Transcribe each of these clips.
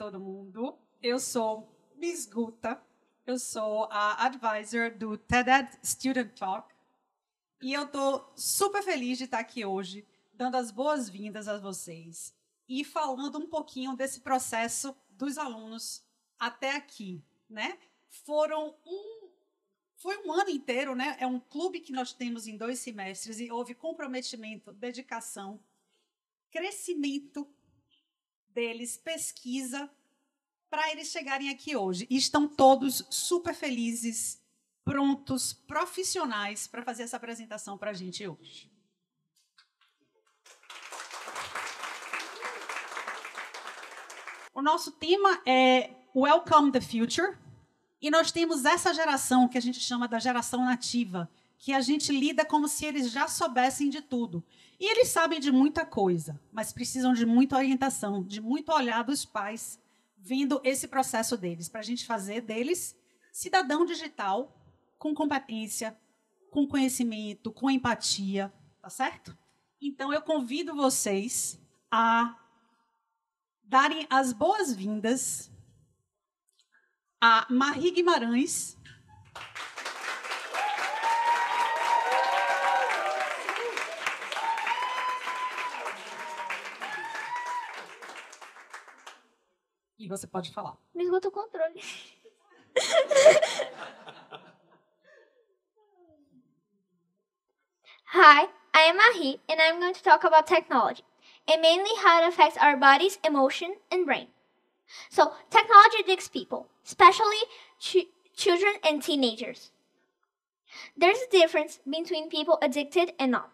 todo mundo. Eu sou Miss Guta, eu sou a advisor do TED Student Talk e eu estou super feliz de estar aqui hoje, dando as boas-vindas a vocês e falando um pouquinho desse processo dos alunos até aqui, né? Foi um ano inteiro, né? É um clube que nós temos em 2 semestres e houve comprometimento, dedicação, crescimento deles, pesquisa, para eles chegarem aqui hoje. E estão todos super felizes, prontos, profissionais para fazer essa apresentação para a gente hoje. O nosso tema é Welcome the Future. E nós temos essa geração que a gente chama da geração nativa, que a gente lida como se eles já soubessem de tudo. E eles sabem de muita coisa, mas precisam de muita orientação, de muito olhar dos pais, vendo esse processo deles, para a gente fazer deles cidadão digital com competência, com conhecimento, com empatia, tá certo? Então, eu convido vocês a darem as boas-vindas a Marie Guimarães, e você pode falar. Me esgota o controle. Hi, I am Marie, and I'm going to talk about technology, and mainly how it affects our bodies, emotion, and brain. So, technology addicts people, especially children and teenagers. There's a difference between people addicted and not.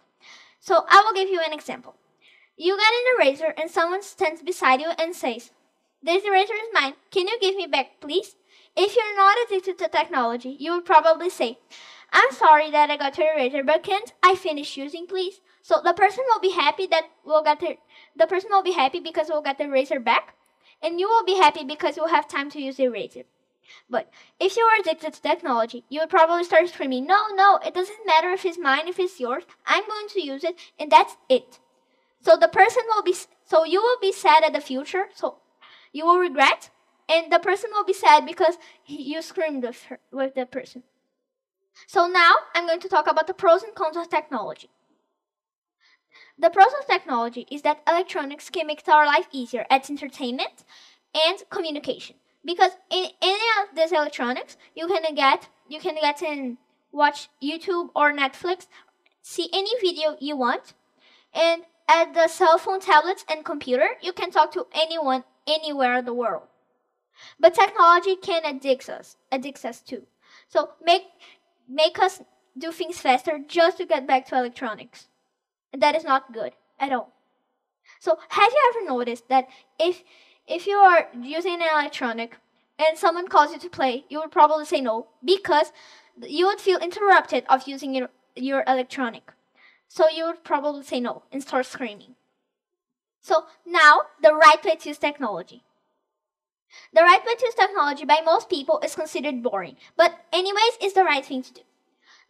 So, I will give you an example. You get an eraser and someone stands beside you and says, "This eraser is mine. Can you give me back, please?" If you're not addicted to technology, you would probably say, "I'm sorry that I got your eraser, but can't I finish using, please?" So the person will be happy because we'll get the eraser back, and you will be happy because you'll have time to use the eraser. But if you are addicted to technology, you would probably start screaming, No, it doesn't matter if it's mine, if it's yours. I'm going to use it, and that's it." So you will be sad at the future, so you will regret, and the person will be sad because you screamed with the person. So now I'm going to talk about the pros and cons of technology. The pros of technology is that electronics can make our life easier at entertainment and communication. Because in any of these electronics, you can get and watch YouTube or Netflix, see any video you want, and at the cell phone, tablets, and computer, you can talk to anyone, anywhere in the world. But technology can addict us too. So make us do things faster just to get back to electronics. And that is not good at all. So have you ever noticed that if you are using an electronic and someone calls you to play, you would probably say no because you would feel interrupted of using your electronic. So you would probably say no and start screaming. So now, the right way to use technology. The right way to use technology by most people is considered boring, but anyways, it's the right thing to do.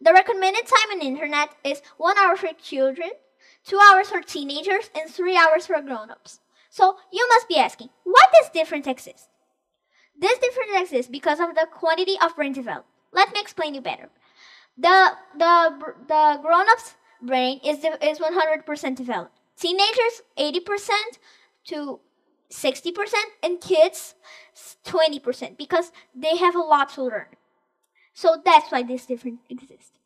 The recommended time on the internet is 1 hour for children, 2 hours for teenagers, and 3 hours for grown-ups. So you must be asking, why does this difference exist? This difference exists because of the quantity of brain development. Let me explain you better. The grown-ups' brain is 100% developed. Teenagers 80% to 60%, and kids 20% because they have a lot to learn. So that's why this difference exists.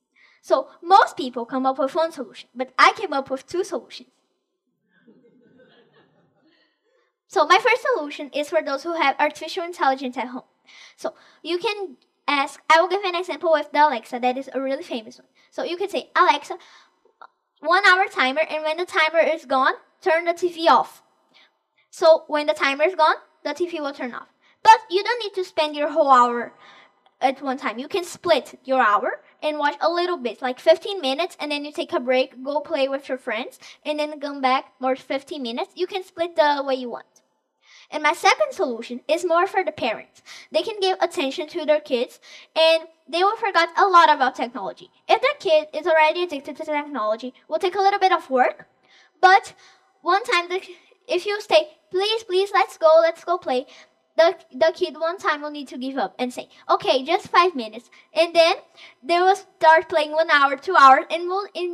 So most people come up with one solution, but I came up with 2 solutions. So my first solution is for those who have artificial intelligence at home. So you can ask, I will give an example with the Alexa, that is a really famous one. So you can say, "Alexa, 1 hour timer, and when the timer is gone, turn the TV off." So when the timer is gone, the TV will turn off. But you don't need to spend your whole hour at one time. You can split your hour and watch a little bit, like 15 minutes, and then you take a break, go play with your friends, and then come back more 15 minutes. You can split the way you want. And my second solution is more for the parents. They can give attention to their kids, and they will forget a lot about technology. If their kid is already addicted to technology, it will take a little bit of work, but one time, if you say, please, let's go play, the kid one time will need to give up and say, okay, just 5 minutes. And then they will start playing 1 hour, 2 hours, and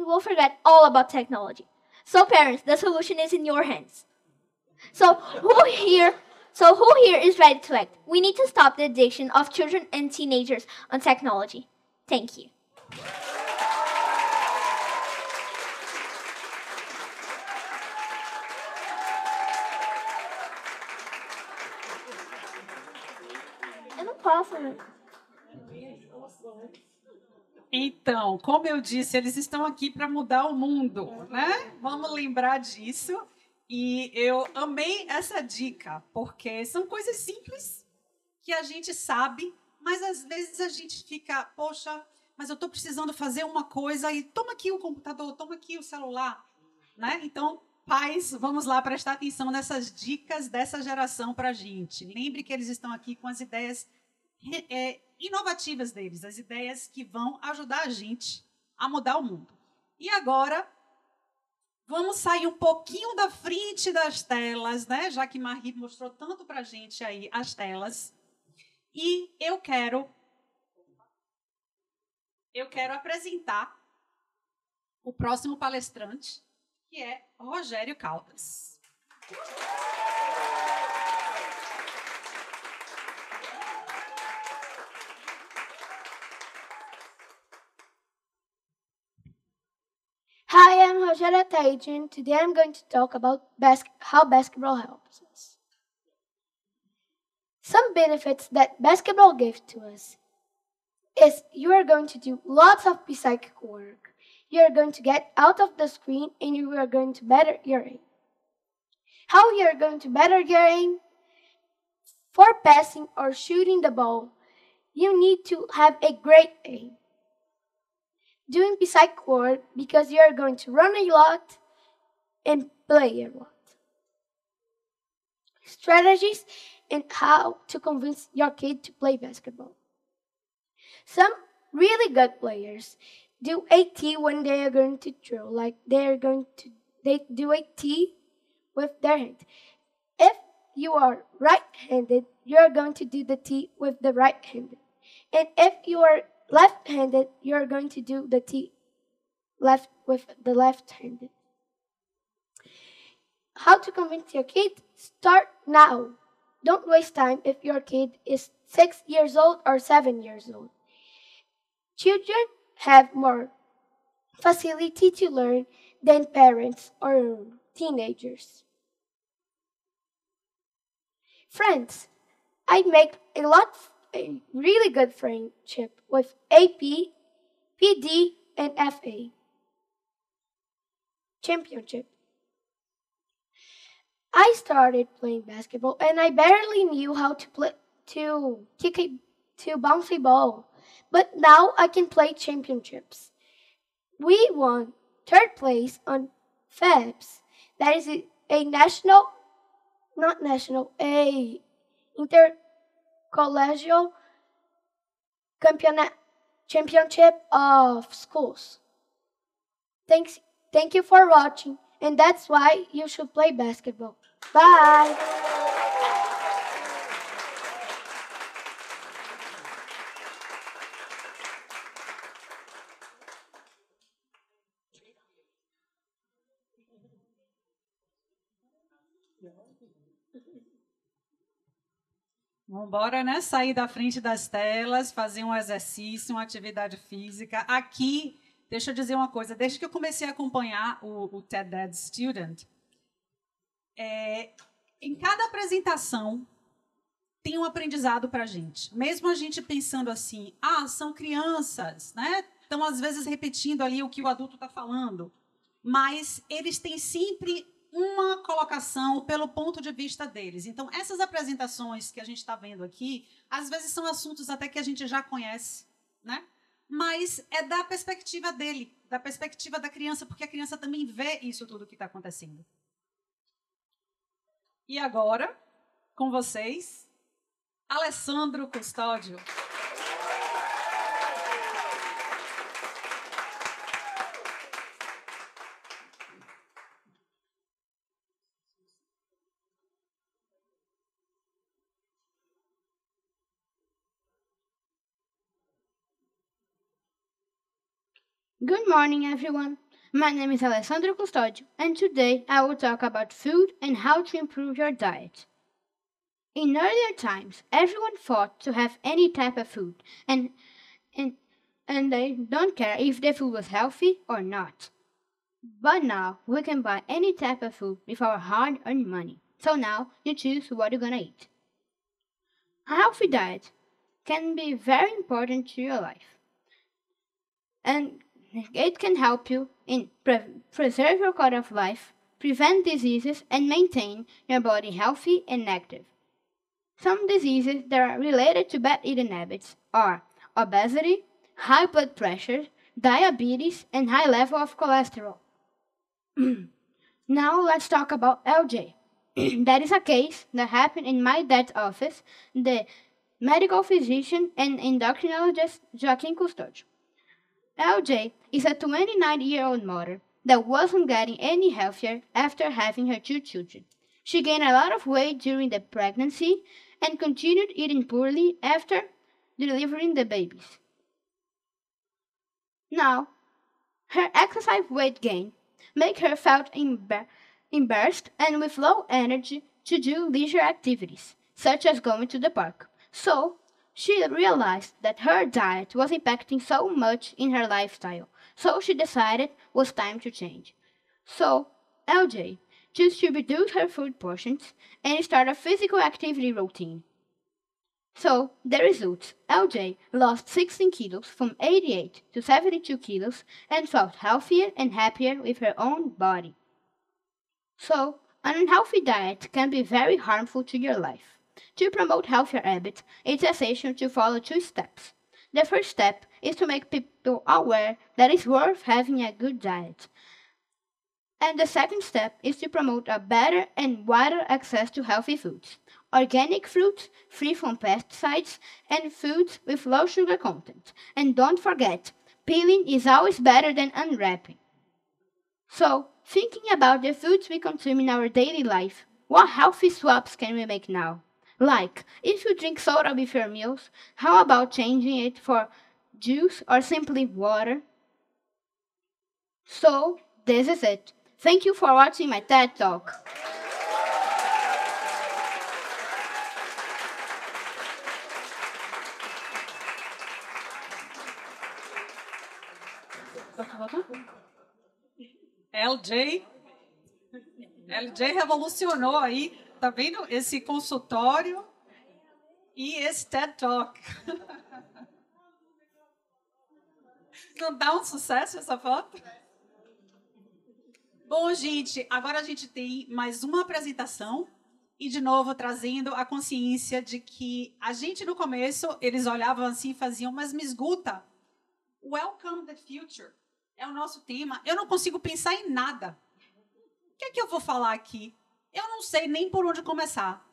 we'll forget all about technology. So parents, the solution is in your hands. So who here is ready to act? We need to stop the addiction of children and teenagers on technology. Thank you. Eu não posso, né? Então, como eu disse, eles estão aqui para mudar o mundo, né? Vamos lembrar disso. E eu amei essa dica, porque são coisas simples que a gente sabe, mas às vezes a gente fica, poxa, mas eu estou precisando fazer uma coisa e toma aqui o computador, toma aqui o celular, né? Então, pais, vamos lá prestar atenção nessas dicas dessa geração para a gente. Lembre que eles estão aqui com as ideias inovativas deles, as ideias que vão ajudar a gente a mudar o mundo. E agora, vamos sair um pouquinho da frente das telas, né? Já que Marie mostrou tanto para a gente aí as telas. E eu quero apresentar o próximo palestrante, que é Rogério Caldas. Hi, I'm Rogério Tajan. Today I'm going to talk about how basketball helps us. Some benefits that basketball gives to us is you are going to do lots of psychic work. You are going to get out of the screen and you are going to better your aim. How you are going to better your aim? For passing or shooting the ball, you need to have a great aim. Doing psychic work because you are going to run a lot and play a lot. Strategies and how to convince your kid to play basketball. Some really good players do a T when they are going to throw, like they do a T with their hand. If you are right-handed, you are going to do the T with the right-handed. And if you are left-handed, you are going to do the T left with the left-handed. How to convince your kid? Start now. Don't waste time if your kid is 6 years old or 7 years old. Children have more facility to learn than parents or teenagers. Friends, I make a really good friendship with AP, PD, and FA. Championship. I started playing basketball and I barely knew how to kick a bouncy ball. But now I can play championships. We won 3rd place on FABS. That is a intercollegial championship of schools. Thank you for watching, and that's why you should play basketball. Bye! Vamos embora, né? Sair da frente das telas, fazer um exercício, uma atividade física. Aqui, deixa eu dizer uma coisa. Desde que eu comecei a acompanhar o TED Dad Student, em cada apresentação tem um aprendizado para a gente. Mesmo a gente pensando assim, são crianças, né? Estão, às vezes, repetindo ali o que o adulto está falando. Mas eles têm sempre uma colocação pelo ponto de vista deles. Então, essas apresentações que a gente está vendo aqui, às vezes são assuntos até que a gente já conhece, né? Mas é da perspectiva dele, da perspectiva da criança, porque a criança também vê isso tudo que está acontecendo. E agora, com vocês, Alessandro Custódio. Good morning, everyone. My name is Alessandro Custodio, and today I will talk about food and how to improve your diet. In earlier times, everyone fought to have any type of food, and, and they don't care if the food was healthy or not. But now we can buy any type of food with our hard-earned money. So now you choose what you're gonna eat. A healthy diet can be very important to your life, and it can help you in preserve your quality of life, prevent diseases, and maintain your body healthy and active. Some diseases that are related to bad eating habits are obesity, high blood pressure, diabetes, and high level of cholesterol. Now let's talk about LJ. That is a case that happened in my dad's office, the medical physician and endocrinologist Joaquim Custodio. LJ is a 29-year-old mother that wasn't getting any healthier after having her 2 children. She gained a lot of weight during the pregnancy and continued eating poorly after delivering the babies. Now, her excessive weight gain made her felt embarrassed and with low energy to do leisure activities, such as going to the park. So, she realized that her diet was impacting so much in her lifestyle, so she decided it was time to change. So, LJ chose to reduce her food portions and start a physical activity routine. So, the results, LJ lost 16 kilos from 88 to 72 kilos and felt healthier and happier with her own body. So, an unhealthy diet can be very harmful to your life. To promote healthier habits, it's essential to follow 2 steps. The first step is to make people aware that it's worth having a good diet. And the second step is to promote a better and wider access to healthy foods. Organic fruits, free from pesticides, and foods with low sugar content. And don't forget, peeling is always better than unwrapping. So, thinking about the foods we consume in our daily life, what healthy swaps can we make now? Like, if you drink soda with your meals, how about changing it for juice or simply water? So, this is it. Thank you for watching my TED Talk. LJ revolucionou aí, tá vendo? Esse consultório e esse TED Talk. Não dá um sucesso essa foto? Bom, gente, agora a gente tem mais uma apresentação e, de novo, trazendo a consciência de que a gente, no começo, eles olhavam assim e faziam, mas me escuta, Welcome the Future é o nosso tema. Eu não consigo pensar em nada. O que é que eu vou falar aqui? Eu não sei nem por onde começar.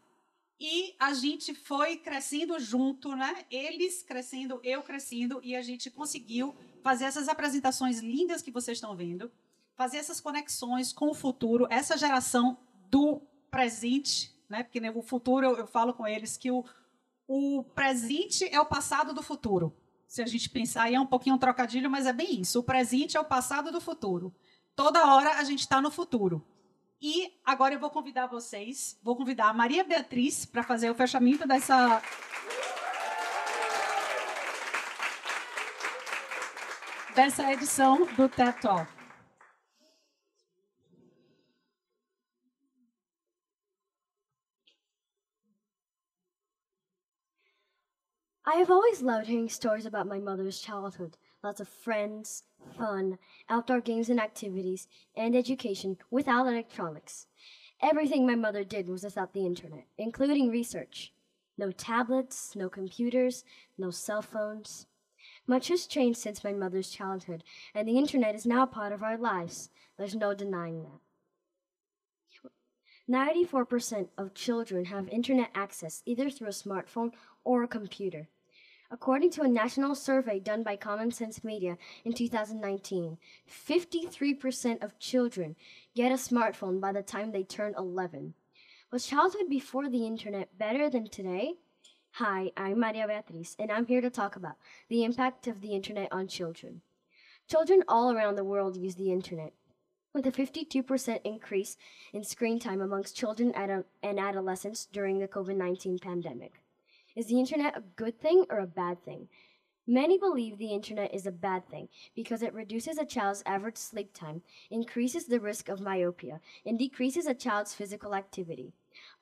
E a gente foi crescendo junto, né? Eles crescendo, eu crescendo, e a gente conseguiu fazer essas apresentações lindas que vocês estão vendo, fazer essas conexões com o futuro, essa geração do presente, né? Porque no futuro eu falo com eles que o presente é o passado do futuro. Se a gente pensar, aí é um pouquinho um trocadilho, mas é bem isso. O presente é o passado do futuro. Toda hora a gente está no futuro. E agora eu vou convidar vocês, vou convidar a Maria Beatriz para fazer o fechamento dessa edição do TED Talk. I have always loved hearing stories about my mother's childhood. Lots of friends, fun, outdoor games and activities, and education without electronics. Everything my mother did was without the internet, including research. No tablets, no computers, no cell phones. Much has changed since my mother's childhood, and the internet is now a part of our lives. There's no denying that. 94% of children have internet access either through a smartphone or a computer. According to a national survey done by Common Sense Media in 2019, 53% of children get a smartphone by the time they turn 11. Was childhood before the internet better than today? Hi, I'm Maria Beatriz, and I'm here to talk about the impact of the internet on children. Children all around the world use the internet, with a 52% increase in screen time amongst children and adolescents during the COVID-19 pandemic. Is the internet a good thing or a bad thing? Many believe the internet is a bad thing because it reduces a child's average sleep time, increases the risk of myopia, and decreases a child's physical activity.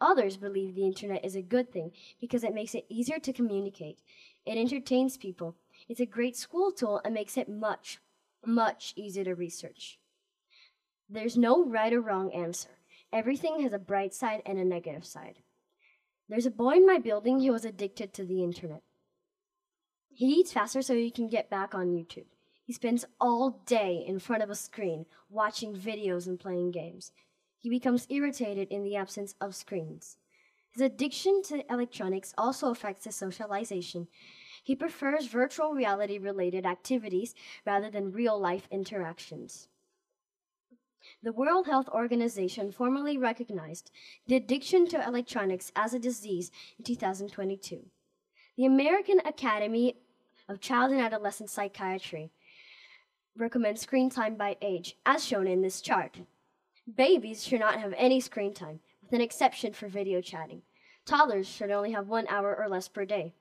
Others believe the internet is a good thing because it makes it easier to communicate. It entertains people. It's a great school tool and makes it much, much easier to research. There's no right or wrong answer. Everything has a bright side and a negative side. There's a boy in my building who was addicted to the internet. He eats faster so he can get back on YouTube. He spends all day in front of a screen, watching videos and playing games. He becomes irritated in the absence of screens. His addiction to electronics also affects his socialization. He prefers virtual reality-related activities rather than real-life interactions. The World Health Organization formally recognized the addiction to electronics as a disease in 2022. The American Academy of Child and Adolescent Psychiatry recommends screen time by age, as shown in this chart. Babies should not have any screen time, with an exception for video chatting. Toddlers should only have 1 hour or less per day.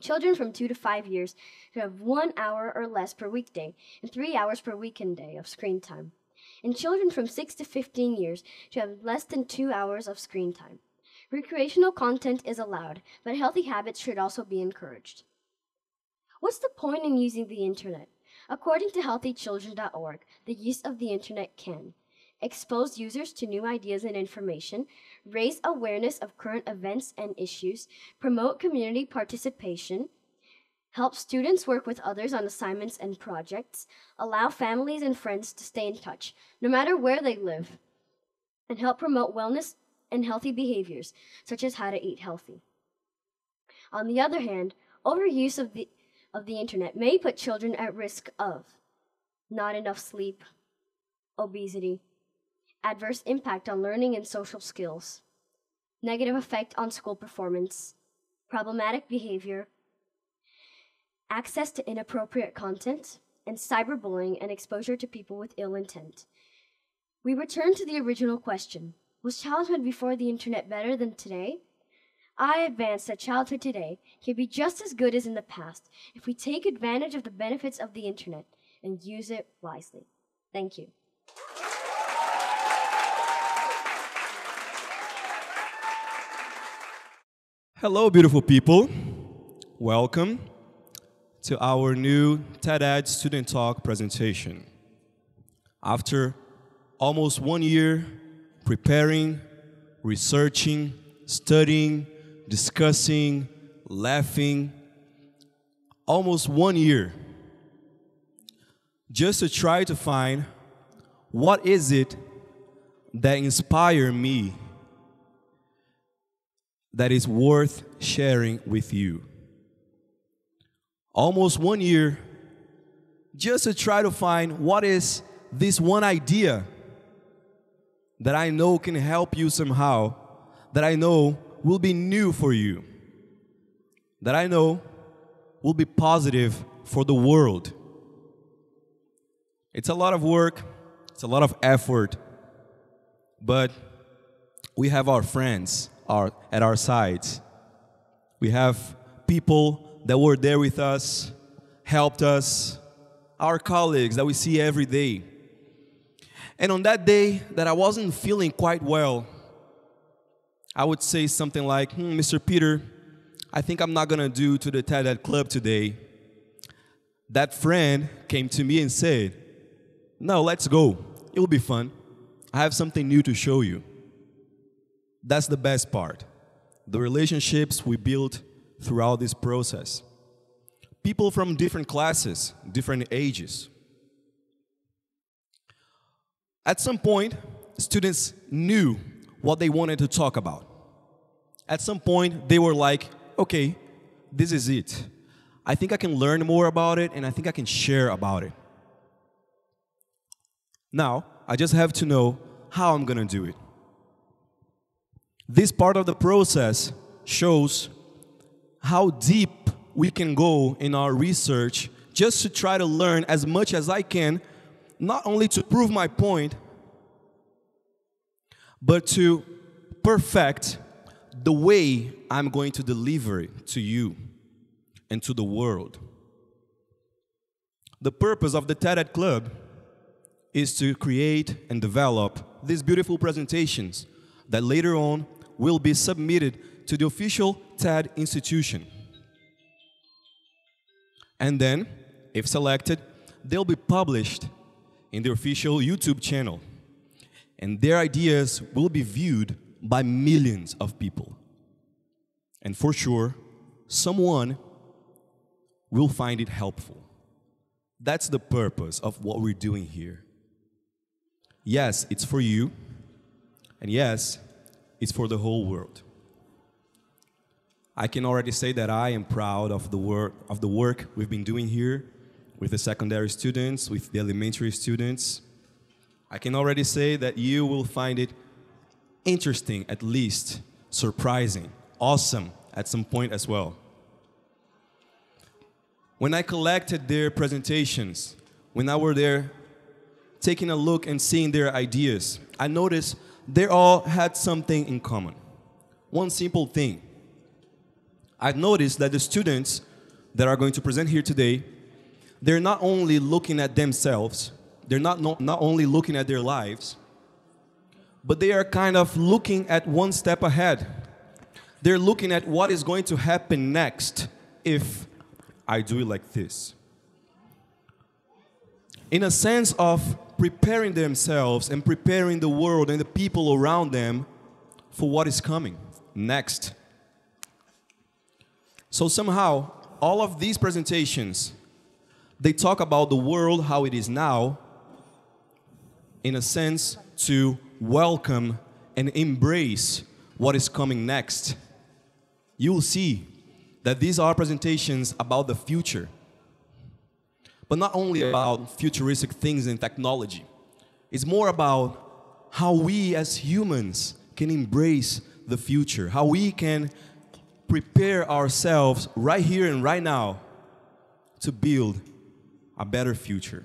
Children from 2 to 5 years should have 1 hour or less per weekday and 3 hours per weekend day of screen time. And children from 6 to 15 years should have less than 2 hours of screen time. Recreational content is allowed, but healthy habits should also be encouraged. What's the point in using the internet? According to healthychildren.org, the use of the internet can expose users to new ideas and information, raise awareness of current events and issues, promote community participation, help students work with others on assignments and projects, allow families and friends to stay in touch, no matter where they live, and help promote wellness and healthy behaviors, such as how to eat healthy. On the other hand, overuse of the internet may put children at risk of not enough sleep, obesity, adverse impact on learning and social skills, negative effect on school performance, problematic behavior, access to inappropriate content, and cyberbullying and exposure to people with ill intent. We return to the original question: was childhood before the internet better than today? I advance that childhood today can be just as good as in the past if we take advantage of the benefits of the internet and use it wisely. Thank you. Hello, beautiful people. Welcome to our new TED Student Talk presentation. After almost 1 year preparing, researching, studying, discussing, laughing, almost 1 year, just to try to find what is it that inspired me that is worth sharing with you. Almost 1 year just to try to find what is this one idea that I know can help you somehow, that I know will be new for you, that I know will be positive for the world. It's a lot of work, it's a lot of effort, but we have our friends at our sides. We have people that were there with us, helped us, our colleagues that we see every day. And on that day that I wasn't feeling quite well, I would say something like, Mr. Peter, I think I'm not going to do to the TED Club today. That friend came to me and said, no, let's go. It will be fun. I have something new to show you. That's the best part. The relationships we built throughout this process. People from different classes, different ages. At some point, students knew what they wanted to talk about. At some point, they were like, okay, this is it. I think I can learn more about it, and I think I can share about it. Now, I just have to know how I'm going to do it. This part of the process shows how deep we can go in our research just to try to learn as much as I can, not only to prove my point, but to perfect the way I'm going to deliver it to you and to the world. The purpose of the TED Club is to create and develop these beautiful presentations that later on will be submitted to the official TED institution. And then, if selected, they'll be published in the official YouTube channel. And their ideas will be viewed by millions of people. And for sure, someone will find it helpful. That's the purpose of what we're doing here. Yes, it's for you. And yes, it's for the whole world. I can already say that I am proud of the work we've been doing here with the secondary students, with the elementary students. I can already say that you will find it interesting, at least surprising, awesome at some point as well. When I collected their presentations, when I were there taking a look and seeing their ideas, I noticed they all had something in common. One simple thing. I've noticed that the students that are going to present here today, they're not only looking at themselves, they're not only looking at their lives, but they are kind of looking at one step ahead. They're looking at what is going to happen next if I do it like this. In a sense of preparing themselves and preparing the world and the people around them for what is coming next. So somehow, all of these presentations, they talk about the world, how it is now, in a sense to welcome and embrace what is coming next. You will see that these are presentations about the future, but not only about futuristic things and technology. It's more about how we as humans can embrace the future, how we can prepare ourselves right here and right now to build a better future.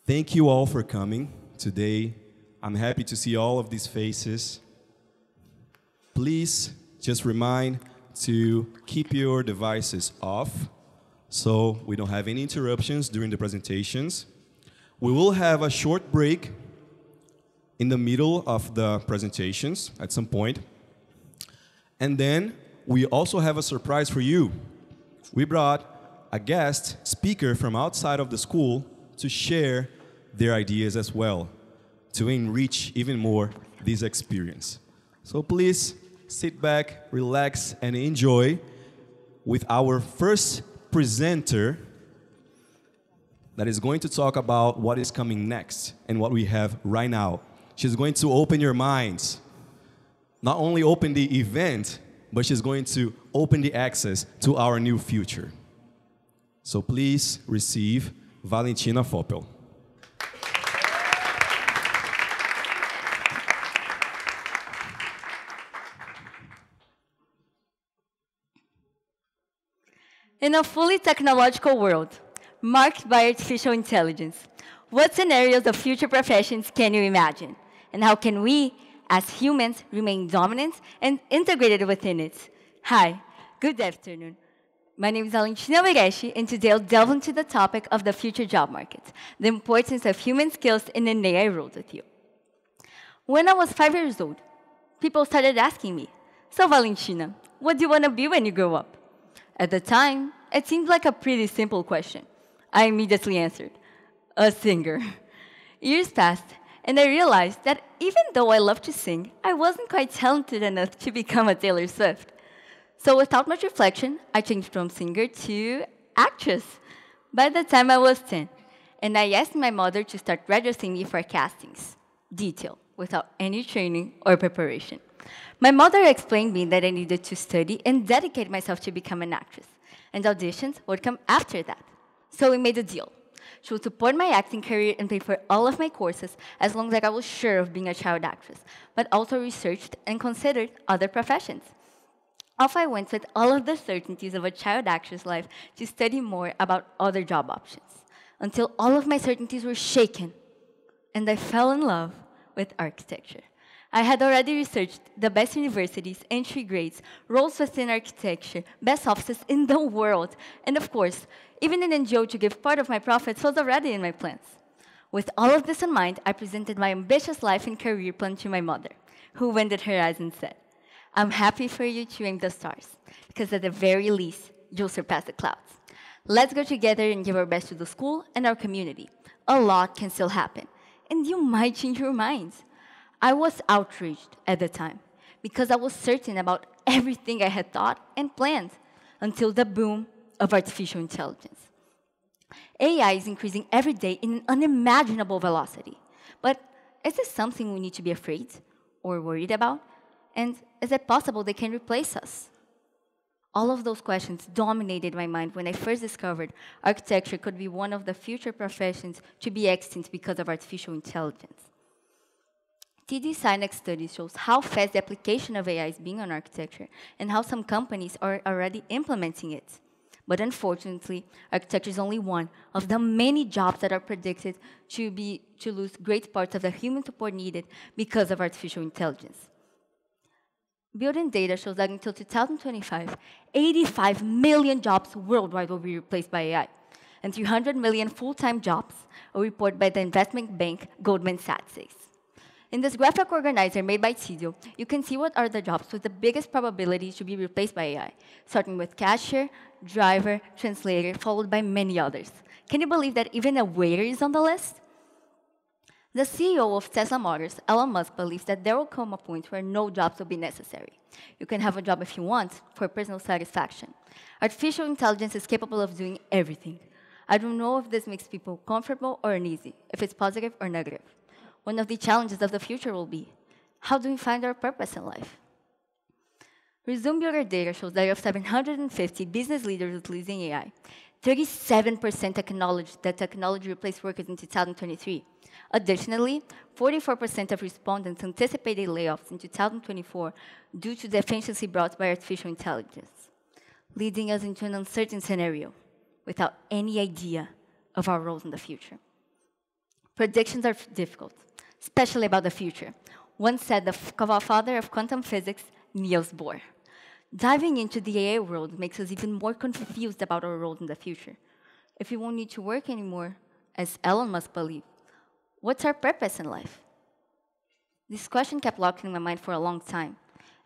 Thank you all for coming today. I'm happy to see all of these faces. Please just remind to keep your devices off so we don't have any interruptions during the presentations. We will have a short break in the middle of the presentations at some point. And then we also have a surprise for you. We brought a guest speaker from outside of the school to share their ideas as well, to enrich even more this experience. So please sit back, relax, and enjoy with our first presenter that is going to talk about what is coming next and what we have right now. She's going to open your minds. Not only open the event, but she's going to open the access to our new future. So please receive Valentina Foppel. In a fully technological world, marked by artificial intelligence, what scenarios of future professions can you imagine? And how can we, as humans, remain dominant and integrated within it? Hi, good afternoon. My name is Valentina Wereshi, and today I'll delve into the topic of the future job market, the importance of human skills in an AI world with you. When I was 5 years old, people started asking me, "So Valentina, what do you want to be when you grow up?" At the time, it seemed like a pretty simple question. I immediately answered, "A singer." Years passed, and I realized that even though I loved to sing, I wasn't quite talented enough to become a Taylor Swift. So without much reflection, I changed from singer to actress. By the time I was 10, and I asked my mother to start registering me for castings, detail, without any training or preparation. My mother explained me that I needed to study and dedicate myself to become an actress, and auditions would come after that. So we made a deal. She would support my acting career and pay for all of my courses as long as I was sure of being a child actress, but also researched and considered other professions. Off I went with all of the certainties of a child actor's life to study more about other job options, until all of my certainties were shaken, and I fell in love with architecture. I had already researched the best universities, entry grades, roles within architecture, best offices in the world, and of course, even an NGO to give part of my profits was already in my plans. With all of this in mind, I presented my ambitious life and career plan to my mother, who winded her eyes and said, "I'm happy for you to aim the stars, because at the very least, you'll surpass the clouds. Let's go together and give our best to the school and our community. A lot can still happen, and you might change your minds." I was outraged at the time, because I was certain about everything I had thought and planned, until the boom of artificial intelligence. AI is increasing every day in an unimaginable velocity. But is this something we need to be afraid or worried about? And is it possible they can replace us? All of those questions dominated my mind when I first discovered architecture could be one of the future professions to be extinct because of artificial intelligence. TD SciNext study shows how fast the application of AI is being on architecture and how some companies are already implementing it. But unfortunately, architecture is only one of the many jobs that are predicted to lose great parts of the human support needed because of artificial intelligence. Building data shows that until 2025, 85 million jobs worldwide will be replaced by AI, and 300 million full-time jobs, a report by the investment bank Goldman Sachs says. In this graphic organizer made by Tidio, you can see what are the jobs with the biggest probability to be replaced by AI, starting with cashier, driver, translator, followed by many others. Can you believe that even a waiter is on the list? The CEO of Tesla Motors, Elon Musk, believes that there will come a point where no jobs will be necessary. You can have a job if you want, for personal satisfaction. Artificial intelligence is capable of doing everything. I don't know if this makes people comfortable or uneasy, if it's positive or negative. One of the challenges of the future will be, how do we find our purpose in life? Resume Builder data shows that of 750 business leaders utilizing AI, 37% acknowledged that technology replaced workers in 2023. Additionally, 44% of respondents anticipated layoffs in 2024 due to the efficiency brought by artificial intelligence, leading us into an uncertain scenario without any idea of our roles in the future. Predictions are difficult, especially about the future. Once said the father of quantum physics, Niels Bohr. Diving into the AI world makes us even more confused about our roles in the future. If we won't need to work anymore, as Elon Musk believes, what's our purpose in life? This question kept locking in my mind for a long time,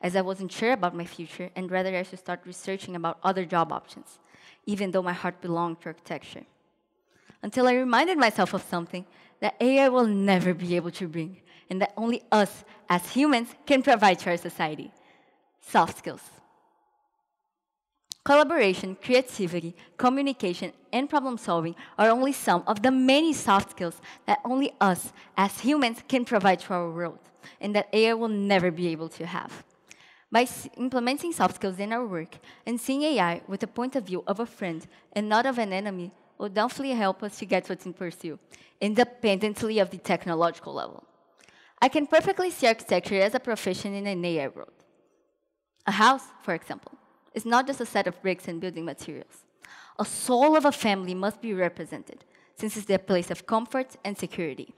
as I wasn't sure about my future and whether I should start researching about other job options, even though my heart belonged to architecture. Until I reminded myself of something that AI will never be able to bring, and that only us, as humans, can provide to our society: soft skills. Collaboration, creativity, communication, and problem solving are only some of the many soft skills that only us, as humans, can provide to our world, and that AI will never be able to have. By implementing soft skills in our work and seeing AI with the point of view of a friend and not of an enemy will definitely help us to get what we pursue, independently of the technological level. I can perfectly see architecture as a profession in an AI world. A house, for example, is not just a set of bricks and building materials. A soul of a family must be represented, since it's the place of comfort and security.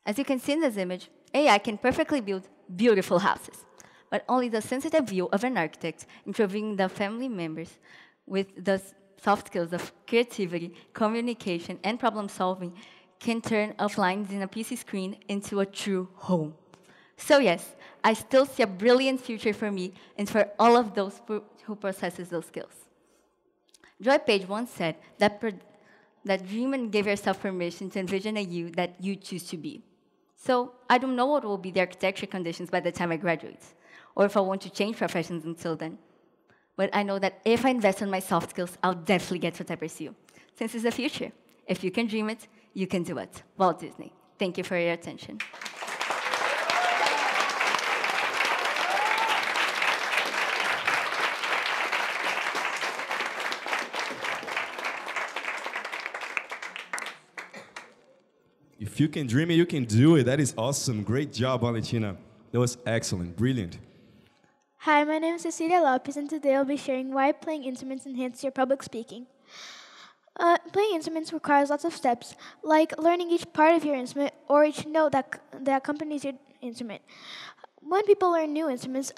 As you can see in this image, AI can perfectly build beautiful houses, but only the sensitive view of an architect, interviewing the family members with the soft skills of creativity, communication, and problem solving, can turn off lines in a PC screen into a true home. So yes, I still see a brilliant future for me and for all of those who possesses those skills. Joy Page once said that dream and give yourself permission to envision a you that you choose to be. So I don't know what will be the architecture conditions by the time I graduate, or if I want to change professions until then. But I know that if I invest in my soft skills, I'll definitely get what I pursue, since it's the future. If you can dream it, you can do it. Walt Disney. Thank you for your attention. If you can dream it, you can do it. That is awesome. Great job, Valentina. That was excellent. Brilliant. Hi, my name is Cecilia Lopez, and today I'll be sharing why playing instruments enhances your public speaking. Playing instruments requires lots of steps, like learning each part of your instrument or each note that accompanies your instrument. When people learn new instruments,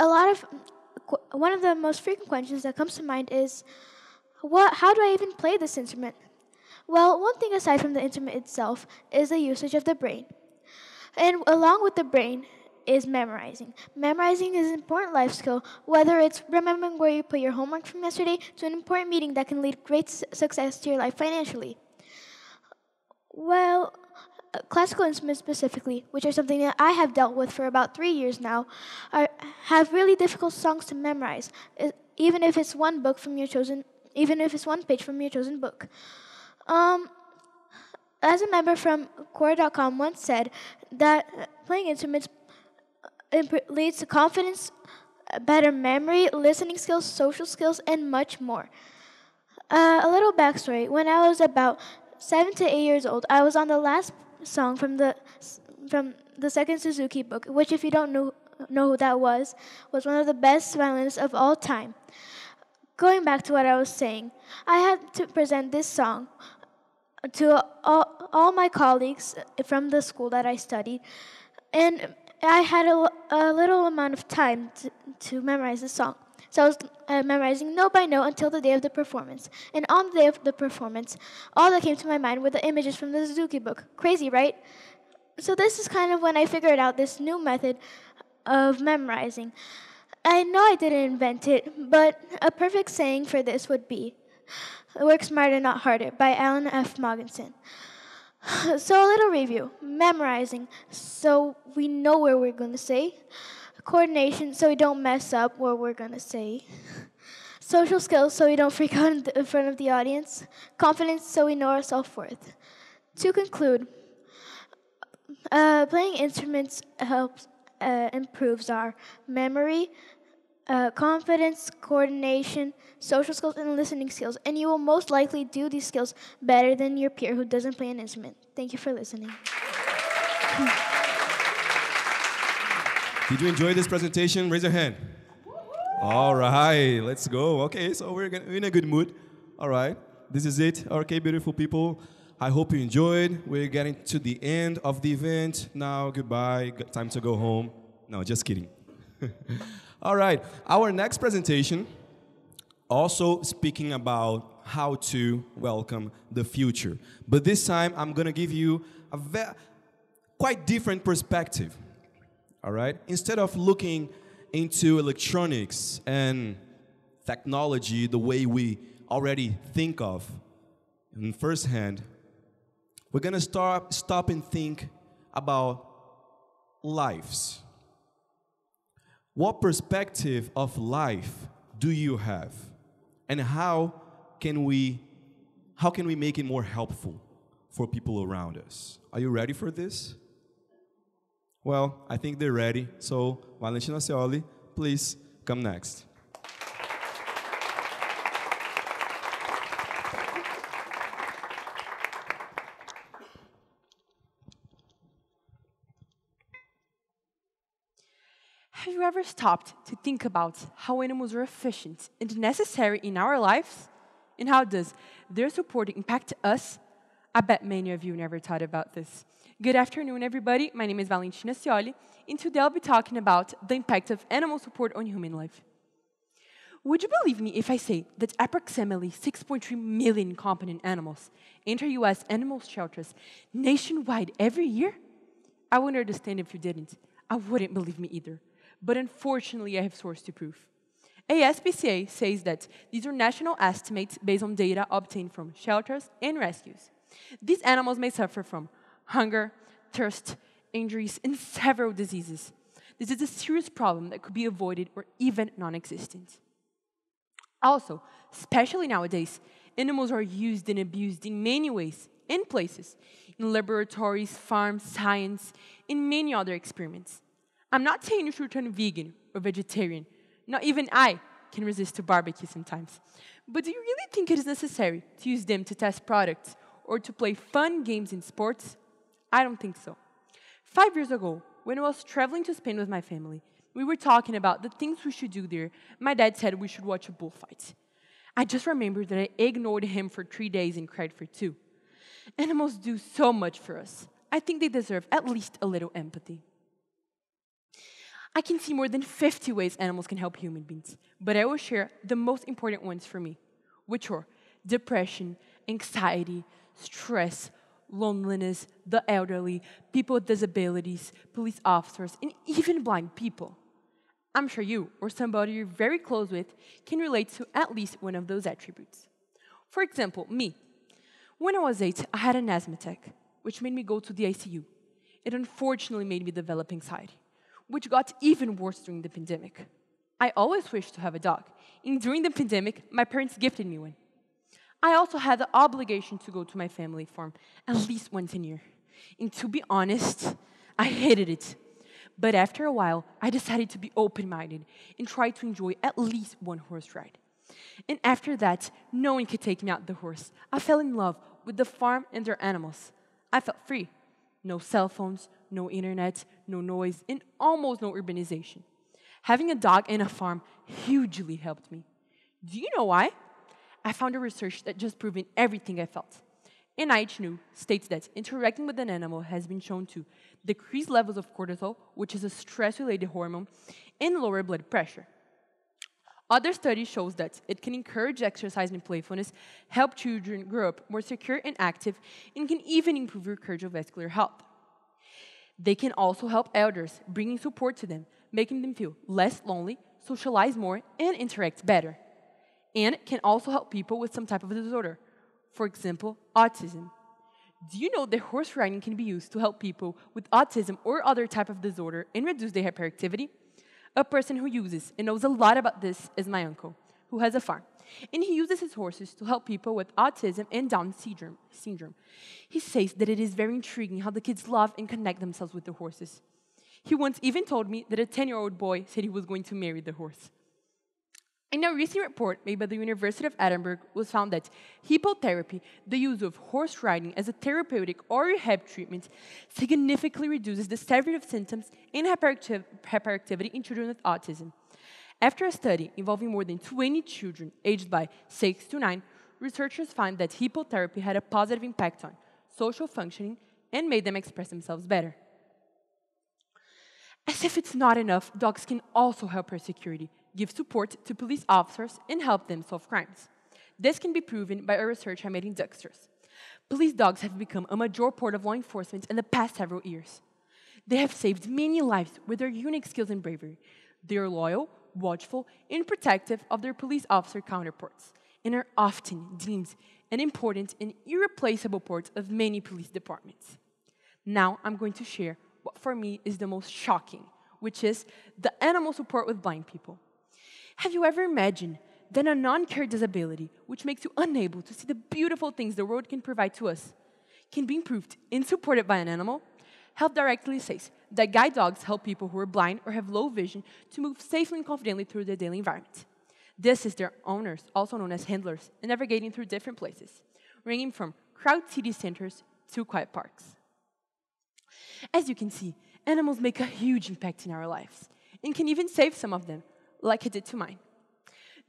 one of the most frequent questions that comes to mind is, how do I even play this instrument? Well, one thing aside from the instrument itself is the usage of the brain. And along with the brain is memorizing. Memorizing is an important life skill, whether it's remembering where you put your homework from yesterday to an important meeting that can lead great success to your life financially. Well, classical instruments specifically, which are something that I have dealt with for about 3 years now, have really difficult songs to memorize, even if it's one page from your chosen book. As a member from Quora.com once said that playing instruments leads to confidence, better memory, listening skills, social skills, and much more. A little backstory. When I was about 7 to 8 years old, I was on the last song from the second Suzuki book, which, if you don't know who that was one of the best violinists of all time. Going back to what I was saying, I had to present this song to all my colleagues from the school that I studied, and I had a little amount of time to memorize the song. So I was memorizing note by note until the day of the performance. And on the day of the performance, all that came to my mind were the images from the Suzuki book. Crazy, right? So this is kind of when I figured out this new method of memorizing. I know I didn't invent it, but a perfect saying for this would be, "Work smarter, not harder," by Alan F. Moggensen. So a little review. Memorizing, so we know where we're going to say. Coordination, so we don't mess up what we're going to say. Social skills, so we don't freak out in front of the audience. Confidence, so we know our self-worth. To conclude, playing instruments improves our memory, confidence, coordination, social skills, and listening skills. And you will most likely do these skills better than your peer who doesn't play an instrument. Thank you for listening. Did you enjoy this presentation? Raise your hand. All right, let's go. Okay, so we're in a good mood. All right, this is it. Okay, beautiful people. I hope you enjoyed. We're getting to the end of the event. Now, goodbye. Time to go home. No, just kidding. All right, our next presentation, also speaking about how to welcome the future. But this time, I'm going to give you a quite different perspective. All right? Instead of looking into electronics and technology the way we already think of in first hand, we're going to stop and think about lives. What perspective of life do you have? And how can we make it more helpful for people around us? Are you ready for this? Well, I think they're ready. So, Valentina Scioli, please come next. Have you ever stopped to think about how animals are efficient and necessary in our lives? And how does their support impact us? I bet many of you never thought about this. Good afternoon, everybody. My name is Valentina Scioli, and today I'll be talking about the impact of animal support on human life. Would you believe me if I say that approximately 6.3 million companion animals enter U.S. animal shelters nationwide every year? I would understand if you didn't. I wouldn't believe me either. But unfortunately, I have source to prove. ASPCA says that these are national estimates based on data obtained from shelters and rescues. These animals may suffer from hunger, thirst, injuries, and several diseases. This is a serious problem that could be avoided or even non-existent. Also, especially nowadays, animals are used and abused in many ways and places, in laboratories, farms, science, and many other experiments. I'm not saying you should turn vegan or vegetarian. Not even I can resist to barbecue sometimes. But do you really think it is necessary to use them to test products or to play fun games in sports? I don't think so. 5 years ago, when I was traveling to Spain with my family, We were talking about the things we should do there. My dad said we should watch a bullfight. I just remembered that I ignored him for 3 days and cried for 2. Animals do so much for us. I think they deserve at least a little empathy. I can see more than 50 ways animals can help human beings, but I will share the most important ones for me, which are depression, anxiety, stress, loneliness, the elderly, people with disabilities, police officers, and even blind people. I'm sure you or somebody you're very close with can relate to at least one of those attributes. For example, me. When I was 8, I had an asthma attack, which made me go to the ICU. It unfortunately made me develop anxiety, which got even worse during the pandemic. I always wished to have a dog, and during the pandemic, my parents gifted me one. I also had the obligation to go to my family farm at least once a year. And to be honest, I hated it. But after a while, I decided to be open-minded and try to enjoy at least one horse ride. And after that, no one could take me out the horse. I fell in love with the farm and their animals. I felt free. No cell phones, no internet, no noise, and almost no urbanization. Having a dog and a farm hugely helped me. Do you know why? I found a research that just proven everything I felt. NIH states that interacting with an animal has been shown to decrease levels of cortisol, which is a stress-related hormone, and lower blood pressure. Other studies show that it can encourage exercise and playfulness, help children grow up more secure and active, and can even improve your cardiovascular health. They can also help elders, bringing support to them, making them feel less lonely, socialize more, and interact better. And can also help people with some type of disorder. For example, autism. Do you know that horse riding can be used to help people with autism or other type of disorder and reduce their hyperactivity? A person who uses and knows a lot about this is my uncle, who has a farm. And he uses his horses to help people with autism and Down syndrome. He says that it is very intriguing how the kids love and connect themselves with the horses. He once even told me that a 10-year-old boy said he was going to marry the horse. In a recent report made by the University of Edinburgh, was found that hippotherapy, the use of horse riding as a therapeutic or rehab treatment, significantly reduces the severity of symptoms and hyperactivity in children with autism. After a study involving more than 20 children aged by 6 to 9, researchers found that hippotherapy had a positive impact on social functioning and made them express themselves better. As if it's not enough, dogs can also help our security, give support to police officers, and help them solve crimes. This can be proven by a research I made in Dexter's. Police dogs have become a major part of law enforcement in the past several years. They have saved many lives with their unique skills and bravery. They are loyal, watchful, and protective of their police officer counterparts, and are often deemed an important and irreplaceable part of many police departments. Now I'm going to share what for me is the most shocking, which is the animal support with blind people. Have you ever imagined that a non-care disability, which makes you unable to see the beautiful things the world can provide to us, can be improved and supported by an animal? Health Directly says that guide dogs help people who are blind or have low vision to move safely and confidently through their daily environment. This is their owners, also known as handlers, navigating through different places, ranging from crowded city centers to quiet parks. As you can see, animals make a huge impact in our lives, and can even save some of them, like it did to mine.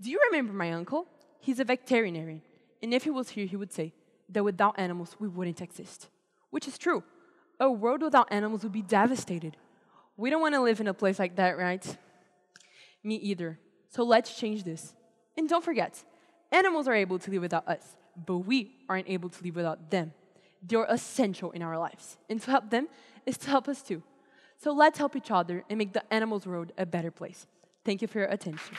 Do you remember my uncle? He's a veterinarian, and if he was here, he would say that without animals, we wouldn't exist. Which is true. A world without animals would be devastated. We don't want to live in a place like that, right? Me either. So let's change this. And don't forget, animals are able to live without us, but we aren't able to live without them. They're essential in our lives, and to help them is to help us too. So let's help each other and make the animals' world a better place. Thank you for your attention.